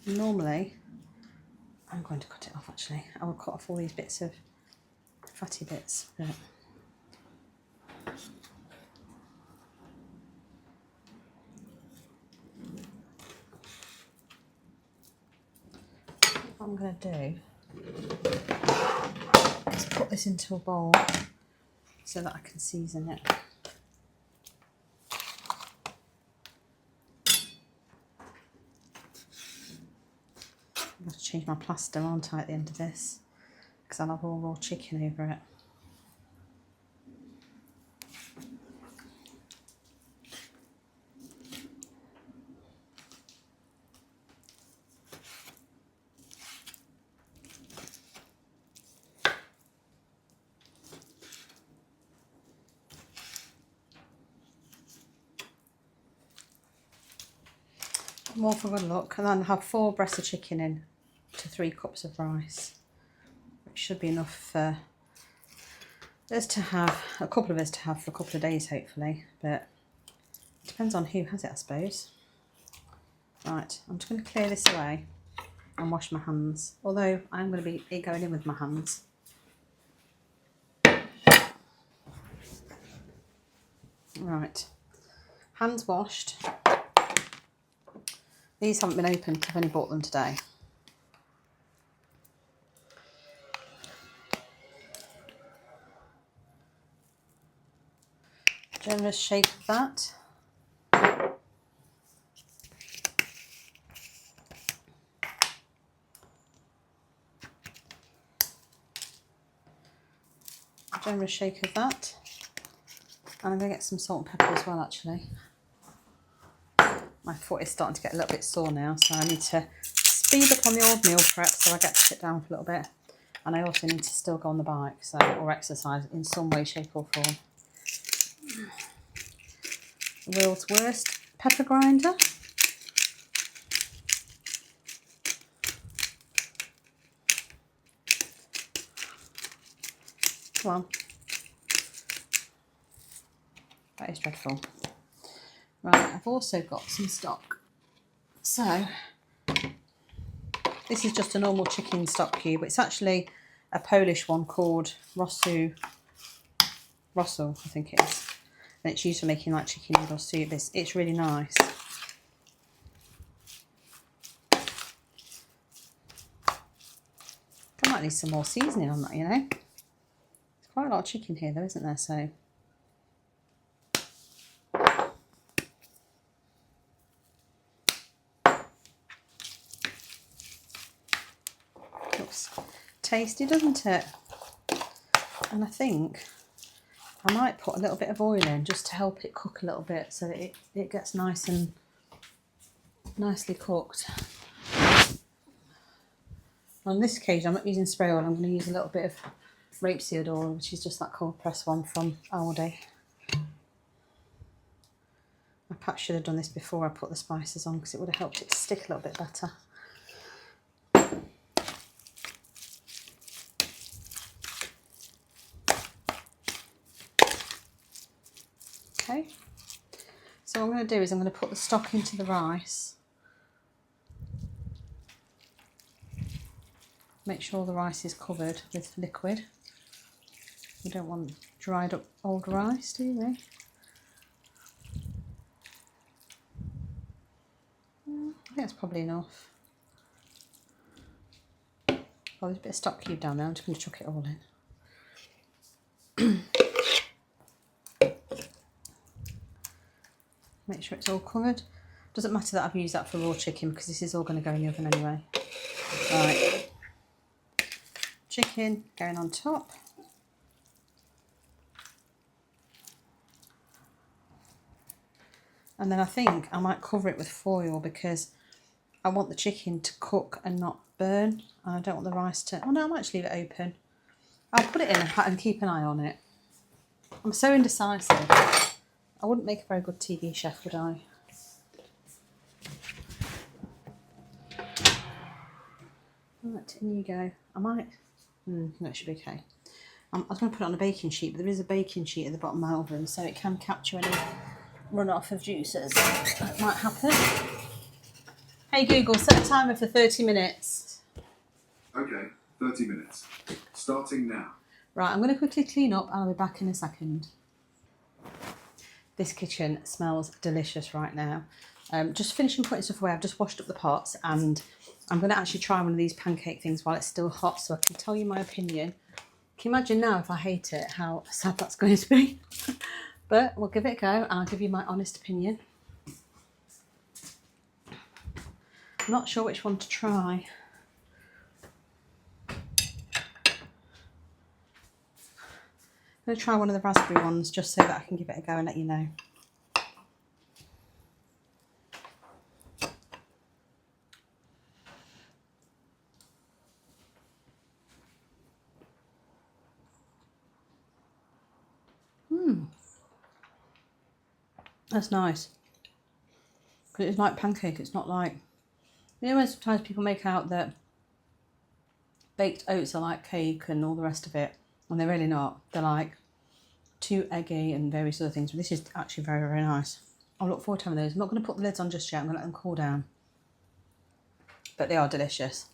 Normally, I'm going to cut it off actually. I will cut off all these bits of fatty bits, but what I'm going to do is put this into a bowl so that I can season it. I'm going to change my plaster, aren't I, at the end of this, because I'll have all raw chicken over it. More for good luck, and then have 4 breasts of chicken in to 3 cups of rice, which should be enough for us to have, a couple of us to have for a couple of days hopefully, but it depends on who has it, I suppose. Right, I'm just going to clear this away and wash my hands, although I'm going to be going in with my hands. Right, hands washed. These haven't been opened, I've only bought them today. Generous shake of that. Generous shake of that. And I'm going to get some salt and pepper as well actually. My foot is starting to get a little bit sore now, so I need to speed up on the old meal prep so I get to sit down for a little bit. And I also need to still go on the bike, so, or exercise in some way, shape or form. The world's worst pepper grinder. Come on. That is dreadful. Right, I've also got some stock. So, this is just a normal chicken stock cube. It's actually a Polish one called Rosu, I think it is. And it's used for making like chicken noodle soup. It's really nice. I might need some more seasoning on that, you know. There's quite a lot of chicken here though, isn't there? So. Looks tasty, doesn't it? And I think I might put a little bit of oil in just to help it cook a little bit so that it gets nice and nicely cooked. On this occasion I'm not using spray oil, I'm going to use a little bit of rapeseed oil, which is just that cold press one from Aldi. I perhaps should have done this before I put the spices on because it would have helped it to stick a little bit better. Okay, so what I'm going to do is I'm going to put the stock into the rice. Make sure the rice is covered with liquid. We don't want dried up old rice, do we? I think that's probably enough. Oh, there's a bit of stock cube down there. I'm just going to chuck it all in. Make sure it's all covered. Doesn't matter that I've used that for raw chicken because this is all going to go in the oven anyway. Right. Chicken going on top. And then I think I might cover it with foil because I want the chicken to cook and not burn. And I don't want the rice to... Oh no, I might just leave it open. I'll put it in and keep an eye on it. I'm so indecisive. I wouldn't make a very good TV chef, would I? Right, in you go. I might... no, it should be okay. I was going to put it on a baking sheet, but there is a baking sheet at the bottom of my oven, so it can capture any runoff of juices. That might happen. Hey Google, set a timer for 30 minutes. Okay, 30 minutes. Starting now. Right, I'm going to quickly clean up and I'll be back in a second. This kitchen smells delicious right now. Just finishing putting stuff away. I've just washed up the pots and I'm going to actually try one of these pancake things while it's still hot so I can tell you my opinion. Can you imagine now if I hate it, how sad that's going to be? But we'll give it a go and I'll give you my honest opinion. I'm not sure which one to try. I'm going to try one of the raspberry ones just so that I can give it a go and let you know. That's nice. Because it's like pancake, it's not like... You know when sometimes people make out that baked oats are like cake and all the rest of it, and they're really not. They're like too eggy and various other things, but this is actually very, very nice. I'll look forward to having those. I'm not going to put the lids on just yet, I'm going to let them cool down. But they are delicious,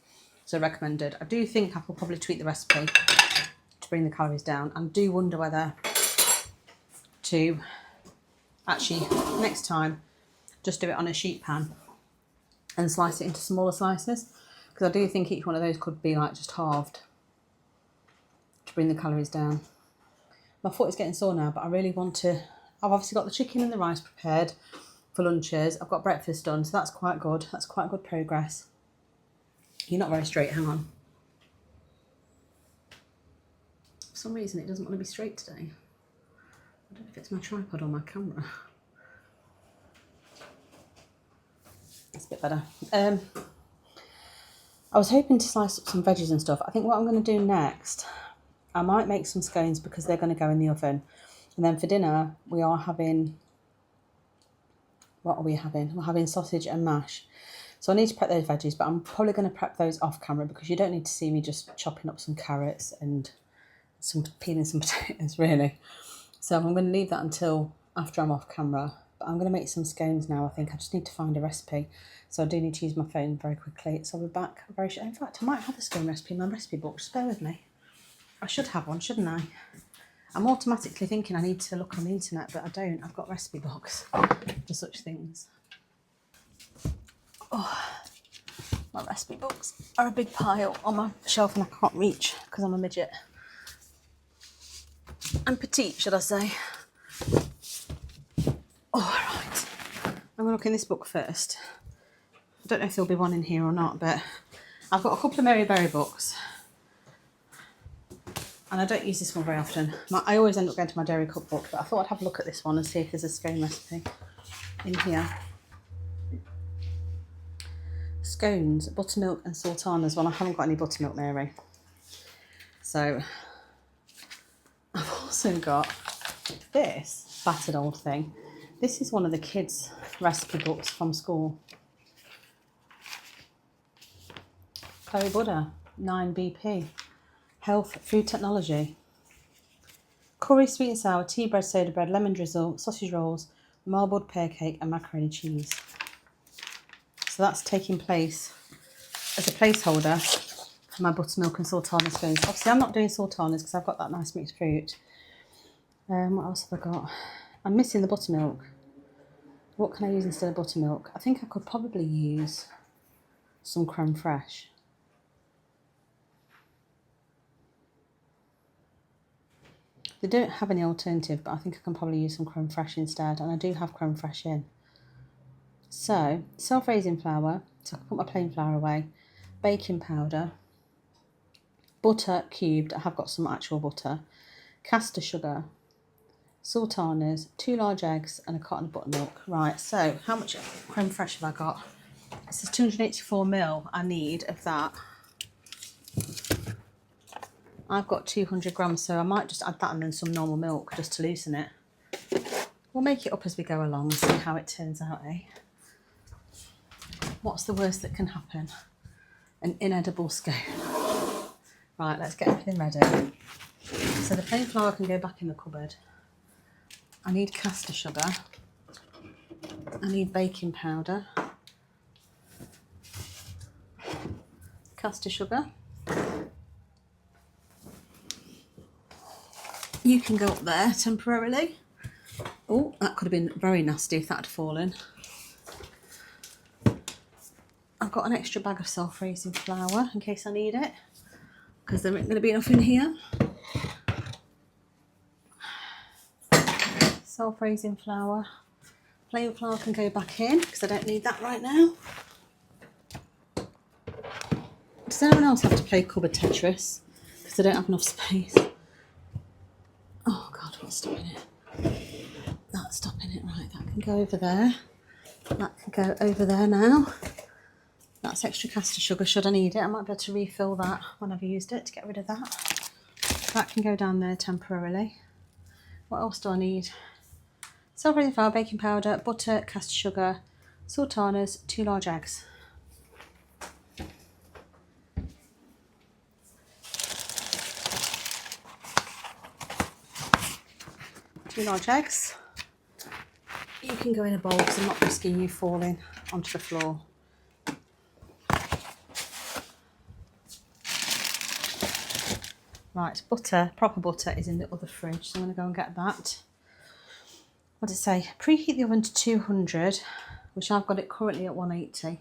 so recommended. I do think I will probably tweak the recipe to bring the calories down. I do wonder whether to actually, next time, just do it on a sheet pan and slice it into smaller slices, because I do think each one of those could be like just halved to bring the calories down. My foot is getting sore now, but I really want to... I've obviously got the chicken and the rice prepared for lunches. I've got breakfast done, so that's quite good. That's quite good progress. You're not very straight, hang on. For some reason it doesn't want to be straight today. I don't know if it's my tripod or my camera. It's a bit better. I was hoping to slice up some veggies and stuff. I think what I'm going to do next, I might make some scones because they're going to go in the oven. And then for dinner, we are having... What are we having? We're having sausage and mash. So I need to prep those veggies, but I'm probably going to prep those off camera because you don't need to see me just chopping up some carrots and peeling some potatoes, really. So I'm going to leave that until after I'm off camera. But I'm going to make some scones now, I think. I just need to find a recipe. So I do need to use my phone very quickly. So I'll be back very short. In fact, I might have the scone recipe in my recipe book. Just bear with me. I should have one, shouldn't I? I'm automatically thinking I need to look on the internet, but I don't. I've got recipe books for such things. Oh, my recipe books are a big pile on my shelf and I can't reach because I'm a midget. And petite, should I say. All right. I'm going to look in this book first. I don't know if there'll be one in here or not, but I've got a couple of Mary Berry books. And I don't use this one very often. I always end up going to my dairy cookbook, but I thought I'd have a look at this one and see if there's a scone recipe in here. Scones, buttermilk and sultanas. Well, I haven't got any buttermilk, Mary. So I've also got this battered old thing. This is one of the kids' recipe books from school. Curry Buddha, 9BP. Health, food technology. Curry, sweet and sour, tea bread, soda bread, lemon drizzle, sausage rolls, marbled pear cake and macaroni cheese. So that's taking place as a placeholder for my buttermilk and sultana scones. Obviously, I'm not doing sultanas because I've got that nice mixed fruit. What else have I got? I'm missing the buttermilk. What can I use instead of buttermilk? I think I could probably use some creme fraiche. They don't have any alternative, but I think I can probably use some creme fraiche instead, and I do have creme fraiche in. So, self-raising flour, so I can put my plain flour away, baking powder, butter cubed, I have got some actual butter, caster sugar, sultanas, 2 large eggs, and a carton of buttermilk. Right, so how much creme fraiche have I got? This is 284ml I need of that. I've got 200 grams, so I might just add that and then some normal milk just to loosen it. We'll make it up as we go along and see how it turns out, eh? What's the worst that can happen? An inedible scone. Right, let's get everything ready. So the plain flour can go back in the cupboard. I need caster sugar. I need baking powder. Caster sugar. You can go up there temporarily. Oh, that could have been very nasty if that had fallen. I've got an extra bag of self-raising flour in case I need it, because there isn't going to be enough in here. Self-raising flour. Plain flour can go back in because I don't need that right now. Does anyone else have to play cupboard Tetris? Because I don't have enough space. Oh God, what's stopping it? That's stopping it. Right, that can go over there. That can go over there now. That's extra caster sugar should I need it. I might be able to refill that when I've used it to get rid of that. That can go down there temporarily. What else do I need? Self-raising flour, baking powder, butter, caster sugar, sultanas, 2 large eggs. Two large eggs. You can go in a bowl because I'm not risking you falling onto the floor. Right, butter, proper butter is in the other fridge, so I'm going to go and get that. What did it say? Preheat the oven to 200, which I've got it currently at 180.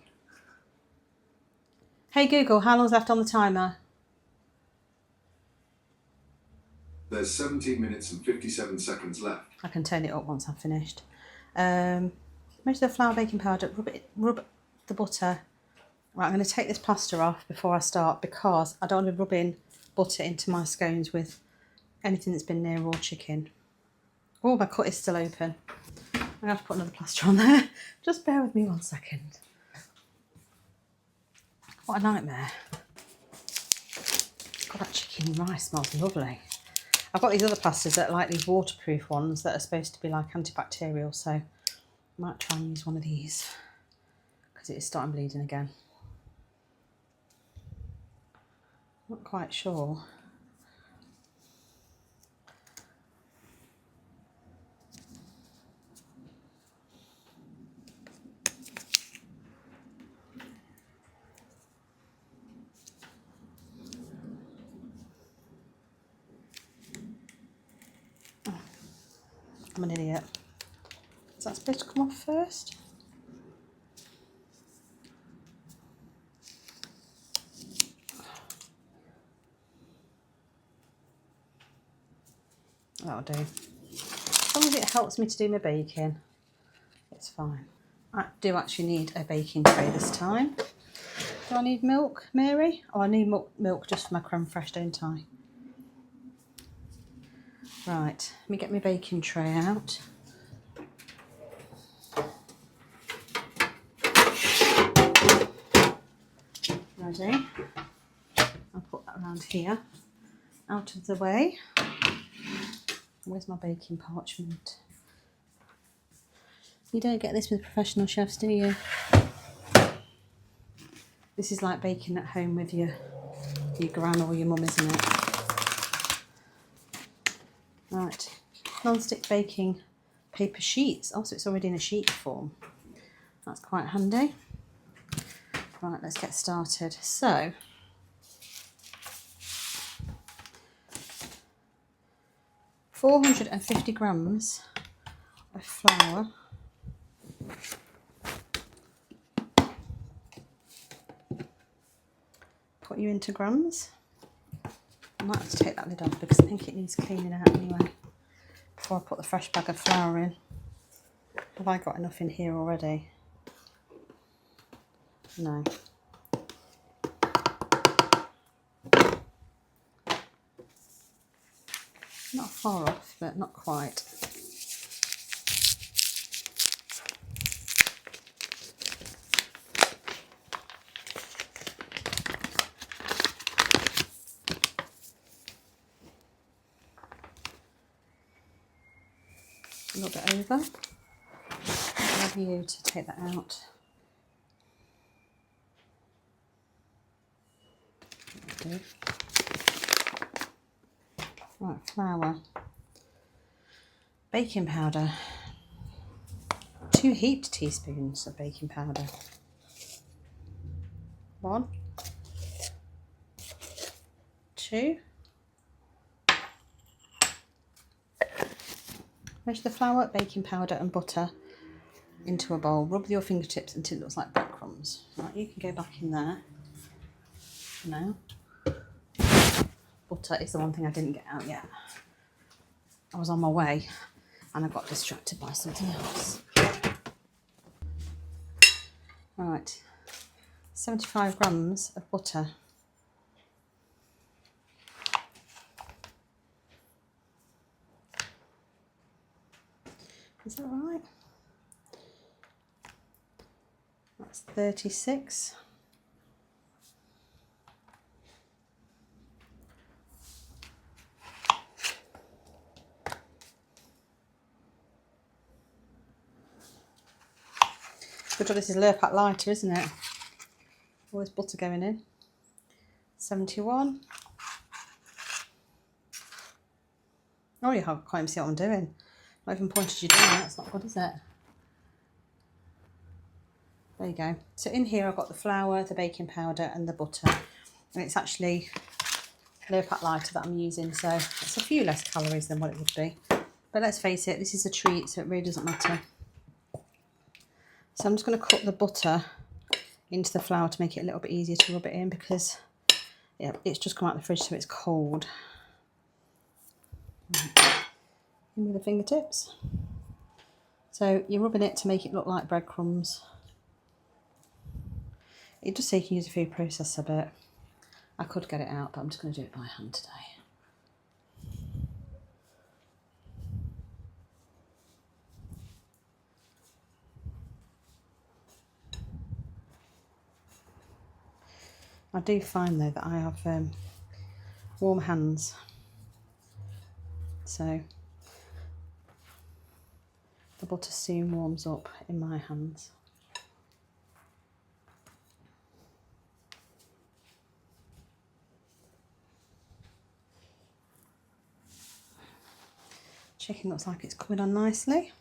Hey Google, how long's left on the timer? There's 17 minutes and 57 seconds left. I can turn it up once I've finished. Measure the flour, baking powder, rub the butter. Right, I'm going to take this plaster off before I start because I don't want to be rubbing butter into my scones with anything that's been near raw chicken. Oh, my cut is still open. I'm going to have to put another plaster on there. Just bear with me 1 second. What a nightmare. God, that chicken rice smells lovely. I've got these other plasters that are like these waterproof ones that are supposed to be like antibacterial, so I might try and use one of these because it is starting bleeding again. Not quite sure. Oh, I'm an idiot. Is that supposed to come off first? That'll do. As long as it helps me to do my baking, it's fine. I do actually need a baking tray this time. Do I need milk, Mary? Oh, I need milk just for my creme fraiche, don't I? Right, let me get my baking tray out. Ready? I'll put that around here, out of the way. Where's my baking parchment? You don't get this with professional chefs, do you? This is like baking at home with your gran or your mum, isn't it? Right, non-stick baking paper sheets. Oh, so it's already in a sheet form. That's quite handy. Right, let's get started. So, 450 grams of flour. Put you into grams. I might have to take that lid off because I think it needs cleaning out anyway before I put the fresh bag of flour in. Have I got enough in here already? No. Not far off, but not quite. A little bit over. I'll have you to take that out. There we go. Right, flour. Baking powder. 2 heaped teaspoons of baking powder. 1, 2. Measure the flour, baking powder and butter into a bowl. Rub with your fingertips until it looks like breadcrumbs. Right, you can go back in there for now. Butter is the one thing I didn't get out yet. I was on my way and I got distracted by something else. Right, 75 grams of butter. Is that right? That's 36. Good job this is Lurpak lighter, isn't it? All this butter going in. 71. Oh, you can't even see what I'm doing. Not even pointed you down. That's not good, is it? There you go. So in here I've got the flour, the baking powder and the butter. And it's actually Lurpak lighter that I'm using, so it's a few less calories than what it would be. But let's face it, this is a treat, so it really doesn't matter. So I'm just going to cut the butter into the flour to make it a little bit easier to rub it in because yeah, it's just come out of the fridge so it's cold. In with the fingertips. So you're rubbing it to make it look like breadcrumbs. It does say you can use a food processor, but I could get it out, but I'm just going to do it by hand today. I do find though that I have warm hands, so the butter soon warms up in my hands. Chicken looks like it's coming on nicely.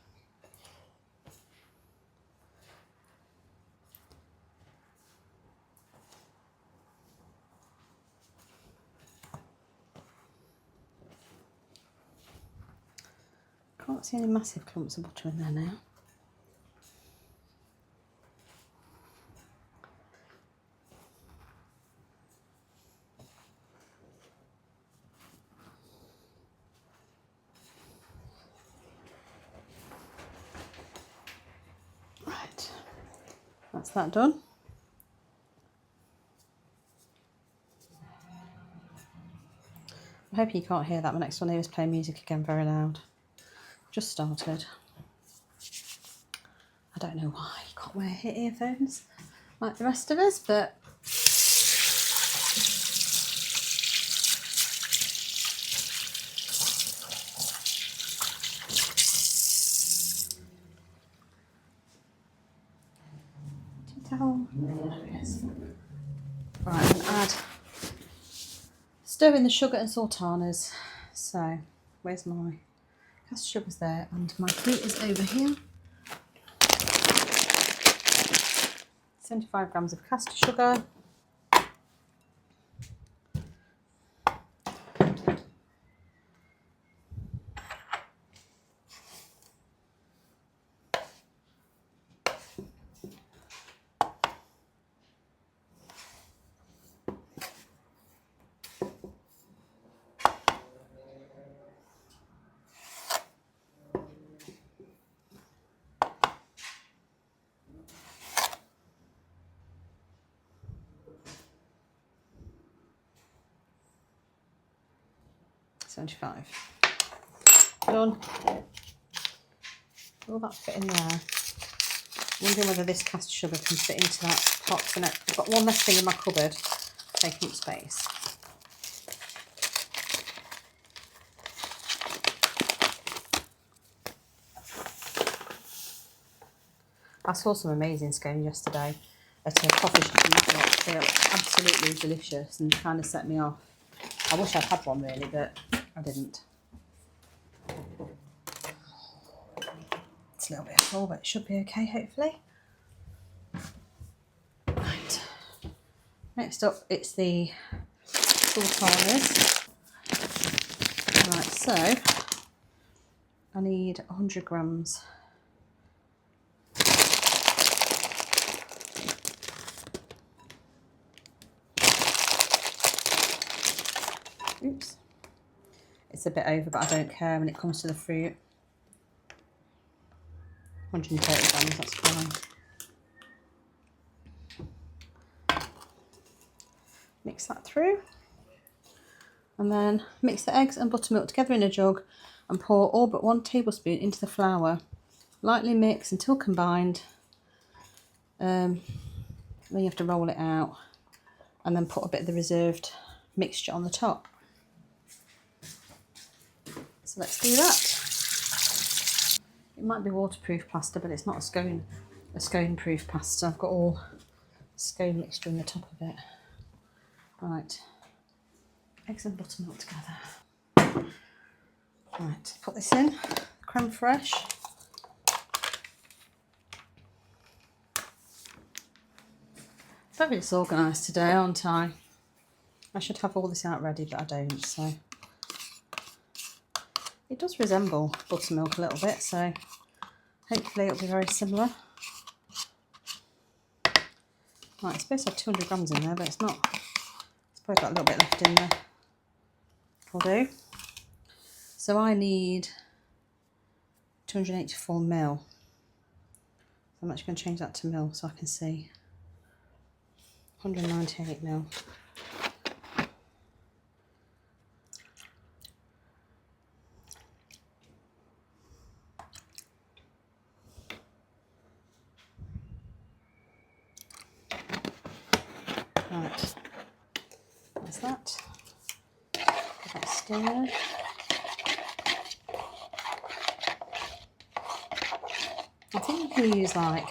Can't see any massive clumps of butter in there now. Right, that's that done. I'm hoping you can't hear that. My next one here is playing music again very loud. Just started. I don't know why you can't wear earphones like the rest of us, but right, I'm going to add, stir in the sugar and sultanas. So, where's my caster sugar's there, and my fruit is over here. 75 grams of caster sugar. 75. Done. Will that fit in there? Wondering whether this caster sugar can fit into that pot. And I've got one less thing in my cupboard, taking up space. I saw some amazing scones yesterday at a coffee shop in Matlock. They were absolutely delicious and kind of set me off. I wish I'd had one really, but I didn't. It's a little bit full, but it should be okay, hopefully. Right. Next up, it's the sultanas. Right, so I need 100 grams. Oops. It's a bit over, but I don't care when it comes to the fruit. 130 grams, that's fine. Mix that through. And then mix the eggs and buttermilk together in a jug and pour all but 1 tablespoon into the flour. Lightly mix until combined. Then you have to roll it out and then put a bit of the reserved mixture on the top. So let's do that. It might be waterproof pasta, but it's not a scone proof pasta. I've got all scone mixture in the top of it. Right, eggs and buttermilk together. Right, put this in, creme fraiche. Very disorganised today, aren't I? I should have all this out ready, but I don't, so. It does resemble buttermilk a little bit, so hopefully it'll be very similar. Right, it's supposed to have 200 grams in there, but it's not. It's probably got a little bit left in there. Will do. So I need 284 ml. I'm actually going to change that to mil so I can see. 198 ml. Right, that's that. Get that stirred. I think you can use I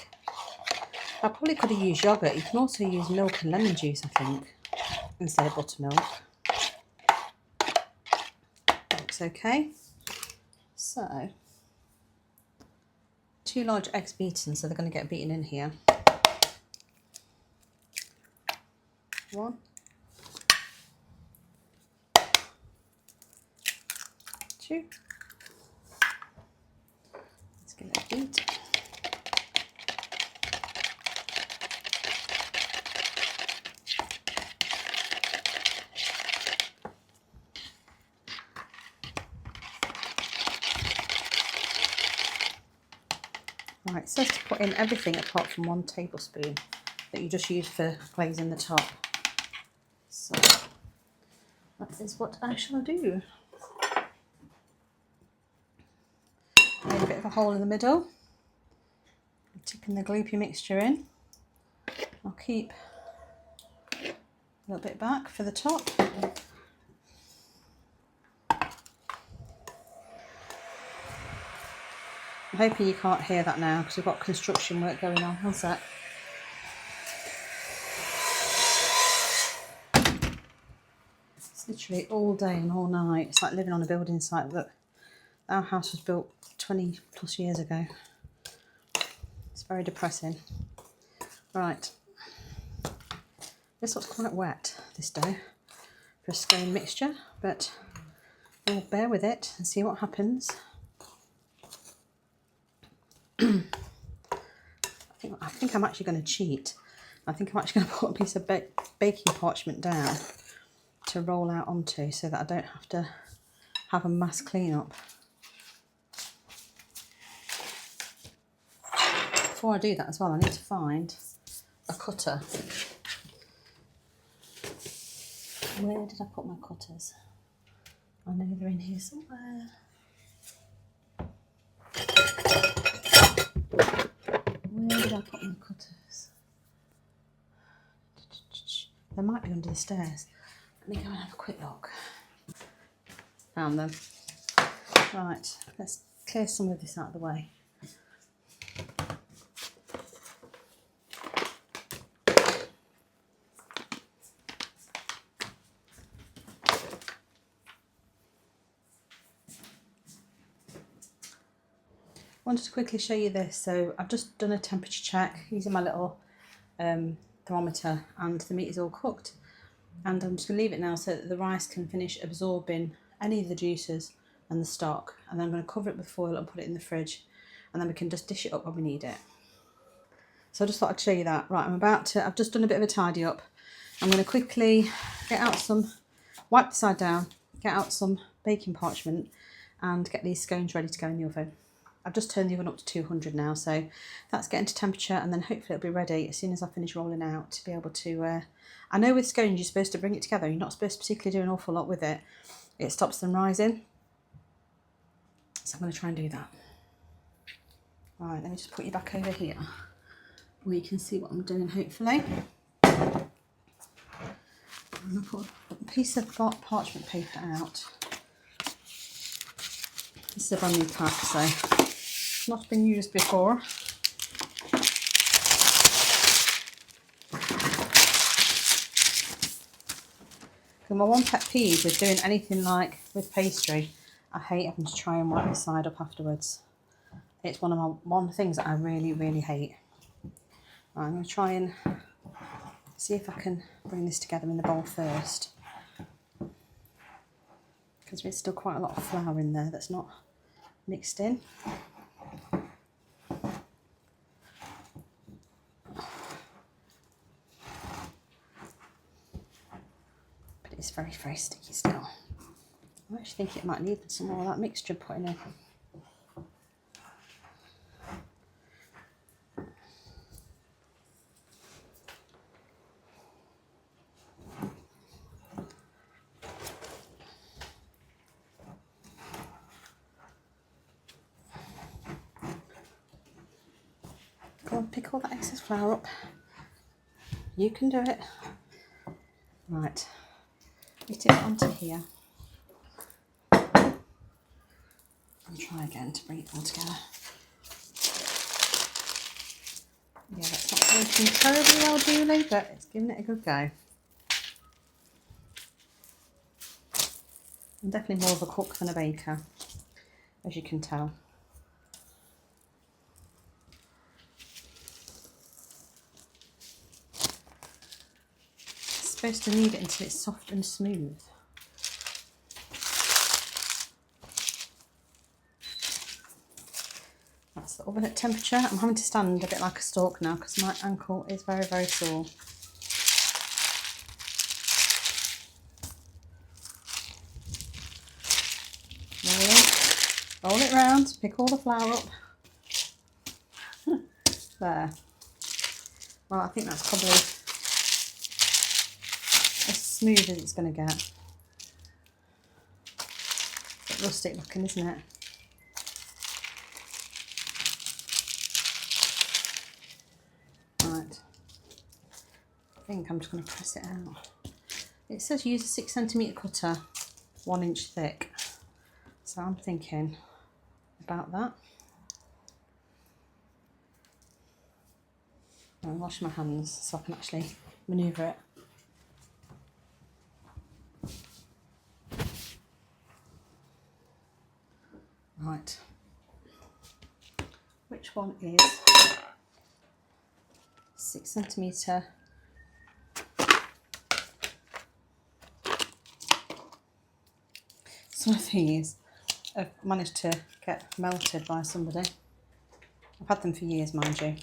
probably could have used yogurt. You can also use milk and lemon juice, I think, instead of buttermilk. Looks okay. So, 2 large eggs beaten, so they're going to get beaten in here. 1. 2. Let's give it a beat. Right, it says to put in everything apart from 1 tablespoon that you just use for glazing the top. So that is what I shall do. Made a bit of a hole in the middle. I'm tipping the gloopy mixture in. I'll keep a little bit back for the top. I'm hoping you can't hear that now because we've got construction work going on. One sec. It's literally all day and all night. It's like living on a building site. Look, our house was built 20 plus years ago. It's very depressing. Right. This looks quite wet, this dough, for a scone mixture, but we'll bear with it and see what happens. I think I'm actually going to cheat. I think I'm actually going to put a piece of baking parchment down to roll out onto so that I don't have to have a mass clean-up. Before I do that as well, I need to find a cutter. Where did I put my cutters? I know they're in here somewhere. Where did I put my cutters? They might be under the stairs. Let me go and have a quick look. Found them. Right, let's clear some of this out of the way. I wanted to quickly show you this. So I've just done a temperature check using my little thermometer, and the meat is all cooked. And I'm just going to leave it now so that the rice can finish absorbing any of the juices and the stock. And then I'm going to cover it with foil and put it in the fridge, and then we can just dish it up when we need it. So I just thought I'd show you that. Right, I've just done a bit of a tidy up. I'm going to quickly wipe the side down, get out some baking parchment, and get these scones ready to go in the oven. I've just turned the oven up to 200 now, so that's getting to temperature, and then hopefully it'll be ready as soon as I finish rolling out to be able to... I know with scones you're supposed to bring it together. You're not supposed to particularly do an awful lot with it. It stops them rising. So I'm going to try and do that. Right, let me just put you back over here where you can see what I'm doing, hopefully. I'm going to put a piece of parchment paper out. This is a brand new pack, so it's not been used before. So my one pet peeve with doing anything like with pastry, I hate having to try and wipe the side up afterwards. It's one of the things that I really, really hate. Right, I'm going to try and see if I can bring this together in the bowl first, because there's still quite a lot of flour in there that's not mixed in. But it's very, very sticky still. I actually think it might need some more of that mixture putting in. Go and pick all that excess flour up. You can do it. Right, get it onto here. And try again to bring it all together. Yeah, that's not working terribly well, Julie, but it's giving it a good go. I'm definitely more of a cook than a baker, as you can tell. Supposed to knead it until it's soft and smooth. That's the oven at temperature. I'm having to stand a bit like a stork now because my ankle is very, very sore. Roll it round, pick all the flour up. There. Well, I think that's probably as smooth as it's going to get. A bit rustic looking, isn't it? Right. I think I'm just going to press it out. It says use a 6cm cutter, 1 inch thick. So I'm thinking about that. I'll wash my hands so I can actually manoeuvre it. Right. Which one is 6cm? Some of these I've managed to get melted by somebody. I've had them for years, mind you.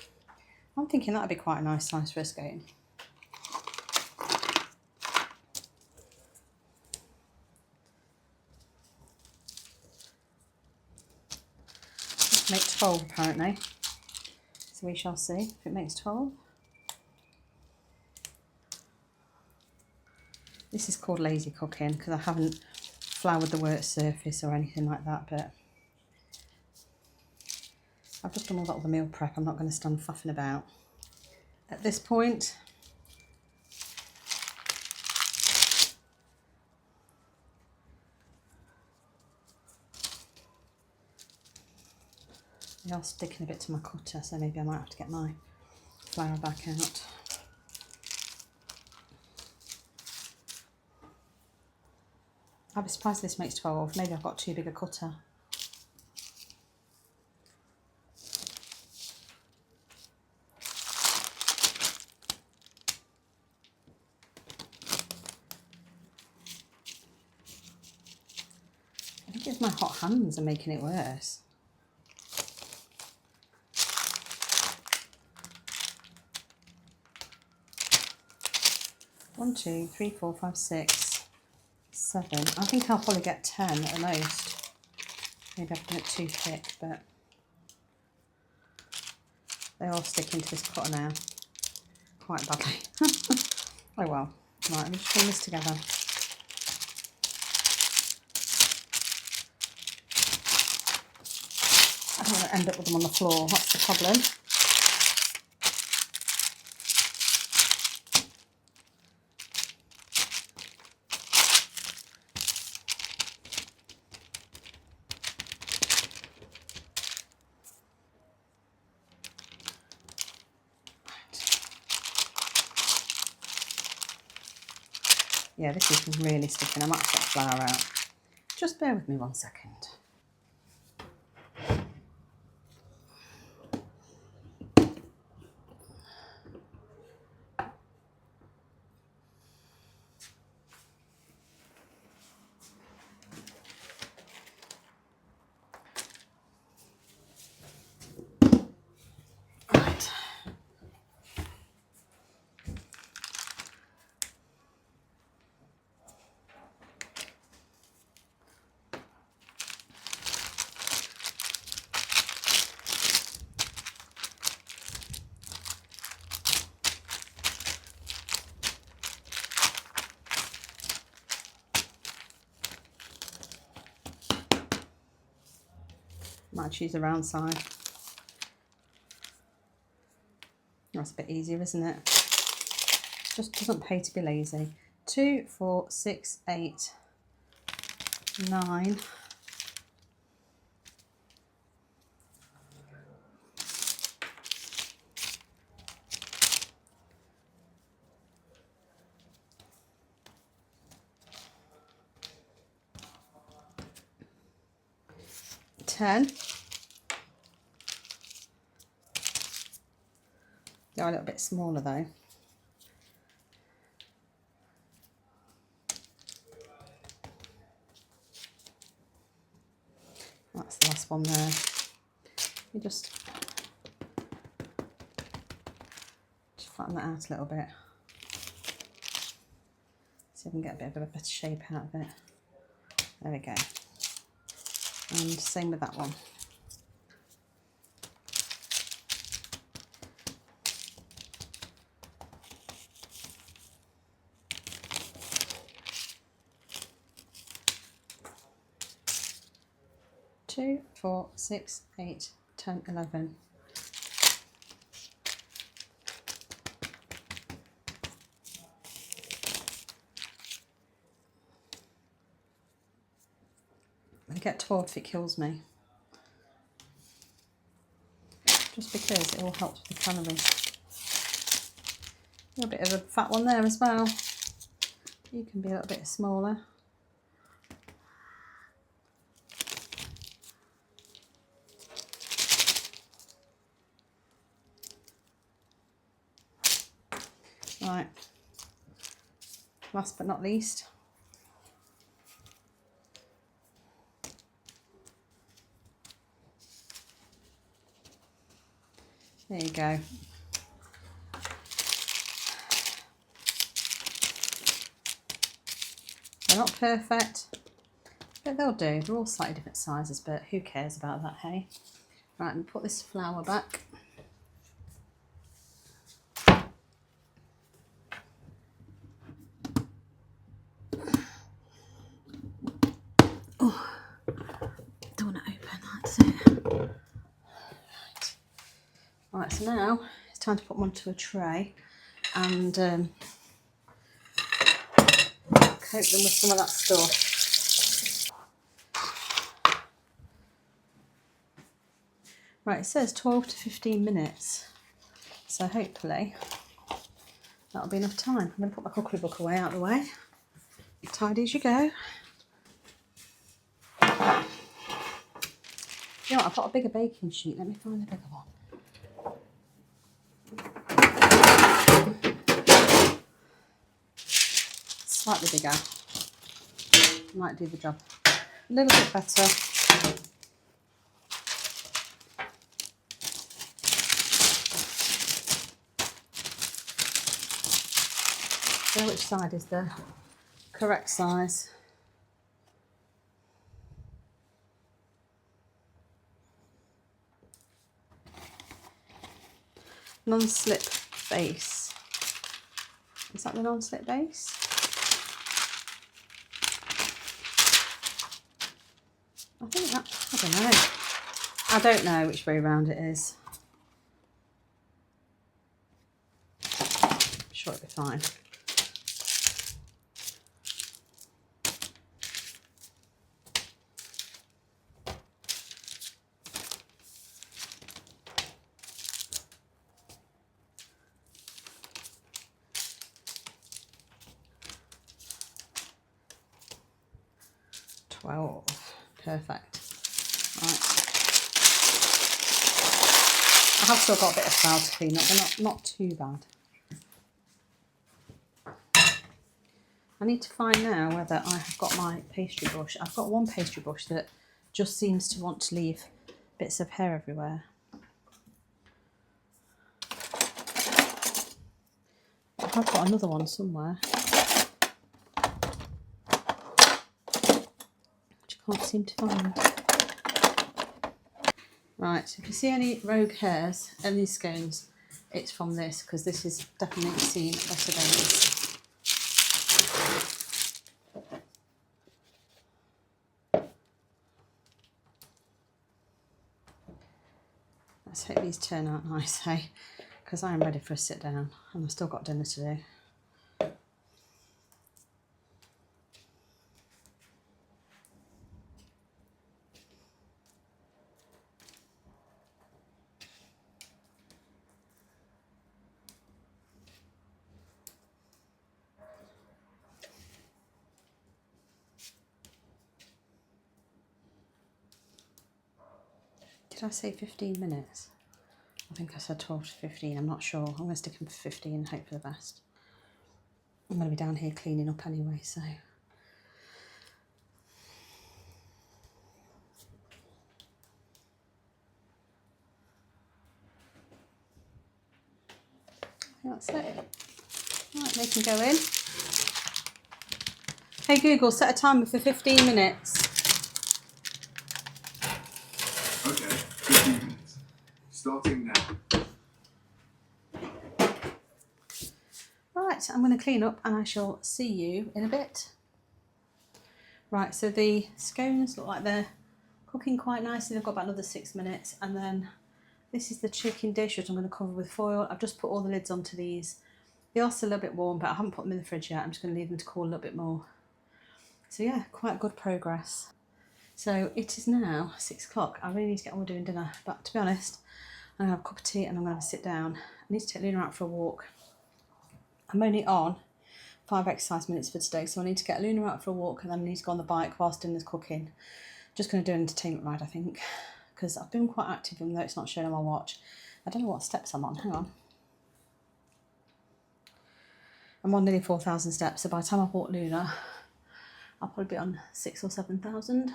I'm thinking that'd be quite a nice size for a scone. Make 12 apparently, so we shall see if it makes 12. This is called lazy cooking because I haven't floured the work surface or anything like that, but I've just done all that other meal prep. I'm not going to stand faffing about. At this point, they are sticking a bit to my cutter, so maybe I might have to get my flour back out. I'd be surprised if this makes 12. Maybe I've got too big a cutter. I think it's my hot hands are making it worse. One, two, three, four, five, 6, 7. I think I'll probably get 10 at the most. Maybe I've done it too thick, but they all stick into this cutter now quite badly. Oh well. Right, let me just bring this together. I don't want to end up with them on the floor, that's the problem. Yeah, this is really sticking. I might have to get flour out. Just bear with me 1 second. Right. Might choose the round side. That's a bit easier, isn't it? Just doesn't pay to be lazy. 2, 4, 6, 8, 9. Ten. They're a little bit smaller though. That's the last one there. You just flatten that out a little bit. See if I can get a bit of a better shape out of it. There we go. And same with that one. Two, 4, 6, 8, 10, 11. I get 12 if it kills me. Just because it all helps with the calories. A little bit of a fat one there as well. You can be a little bit smaller. Right, last but not least, there you go. They're not perfect, but they'll do. They're all slightly different sizes, but who cares about that, hey? Right, and put this flour back. So now it's time to put them onto a tray and coat them with some of that stuff. Right, it says 12 to 15 minutes, so hopefully that'll be enough time. I'm going to put my cookery book away out of the way. Tidy as you go. You know what, I've got a bigger baking sheet. Let me find a bigger one. Slightly bigger. Might do the job a little bit better. So which side is the correct size? Non-slip base. Is that the non-slip base? I think that, I don't know. I don't know which way around it is. I'm sure it'll be fine. Perfect. Right. I have still got a bit of flour to clean up, but not too bad. I need to find now whether I have got my pastry brush. I've got one pastry brush that just seems to want to leave bits of hair everywhere. I've got another one somewhere, which I can't seem to find. Right, if you see any rogue hairs in these scones, it's from this, because this is definitely seen better days. Let's hope these turn out nice, hey? Because I am ready for a sit down and I've still got dinner to do. Did I say 15 minutes? I think I said 12 to 15, I'm not sure. I'm going to stick in for 15 and hope for the best. I'm going to be down here cleaning up anyway, so. That's it. Right, they can go in. Hey Google, set a timer for 15 minutes. Okay, 15 minutes. Starting now. Right, I'm going to clean up and I shall see you in a bit. Right, so the scones look like they're cooking quite nicely. They've got about another 6 minutes. And then this is the chicken dish, which I'm going to cover with foil. I've just put all the lids onto these. They are still a little bit warm, but I haven't put them in the fridge yet. I'm just going to leave them to cool a little bit more. So yeah, quite good progress. So it is now 6 o'clock. I really need to get on with doing dinner. But to be honest, I'm going to have a cup of tea and I'm going to sit down. I need to take Luna out for a walk. I'm only on 5 exercise minutes for today, so I need to get Luna out for a walk and then I need to go on the bike whilst dinner's cooking. Just going to do an entertainment ride, I think, because I've been quite active even though it's not showing on my watch. I don't know what steps I'm on, hang on. I'm on nearly 4,000 steps, so by the time I bought Luna, I'll probably be on 6,000 or 7,000.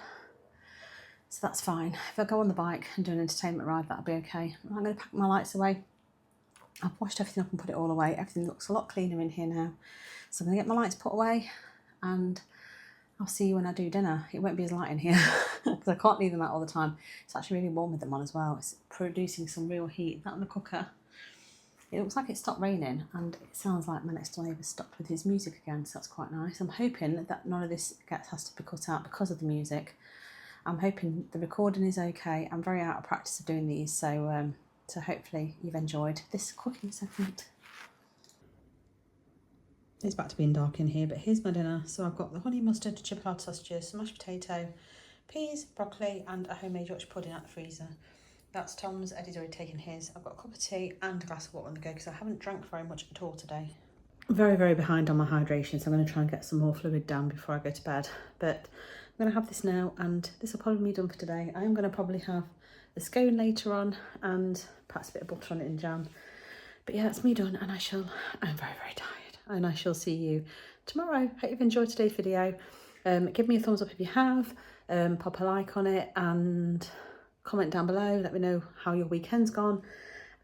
So that's fine. If I go on the bike and do an entertainment ride, that'll be okay. I'm going to pack my lights away. I've washed everything up and put it all away. Everything looks a lot cleaner in here now. So I'm going to get my lights put away and I'll see you when I do dinner. It won't be as light in here because I can't leave them out all the time. It's actually really warm with them on as well. It's producing some real heat. That on the cooker. It looks like it stopped raining and it sounds like my next door neighbour stopped with his music again, so that's quite nice. I'm hoping that none of this has to be cut out because of the music. I'm hoping the recording is okay. I'm very out of practice of doing these, so So hopefully you've enjoyed this cooking segment. It's back to being dark in here, but here's my dinner. So I've got the honey mustard, chipolata sausages, some mashed potato, peas, broccoli and a homemade Yorkshire pudding out the freezer. That's Tom's. Eddie's already taken his. I've got a cup of tea and a glass of water on the go because I haven't drank very much at all today. I'm very, very behind on my hydration, so I'm going to try and get some more fluid down before I go to bed. But I'm going to have this now, and this will probably be done for today. I am going to probably have the scone later on and perhaps a bit of butter on it and jam. But yeah, that's me done, and I'm very, very tired, and I shall see you tomorrow. Hope you've enjoyed today's video. Give me a thumbs up if you have, pop a like on it, and comment down below. Let me know how your weekend's gone.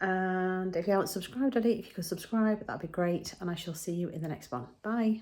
And if you haven't subscribed already, if you could subscribe, that'd be great. And I shall see you in the next one. Bye.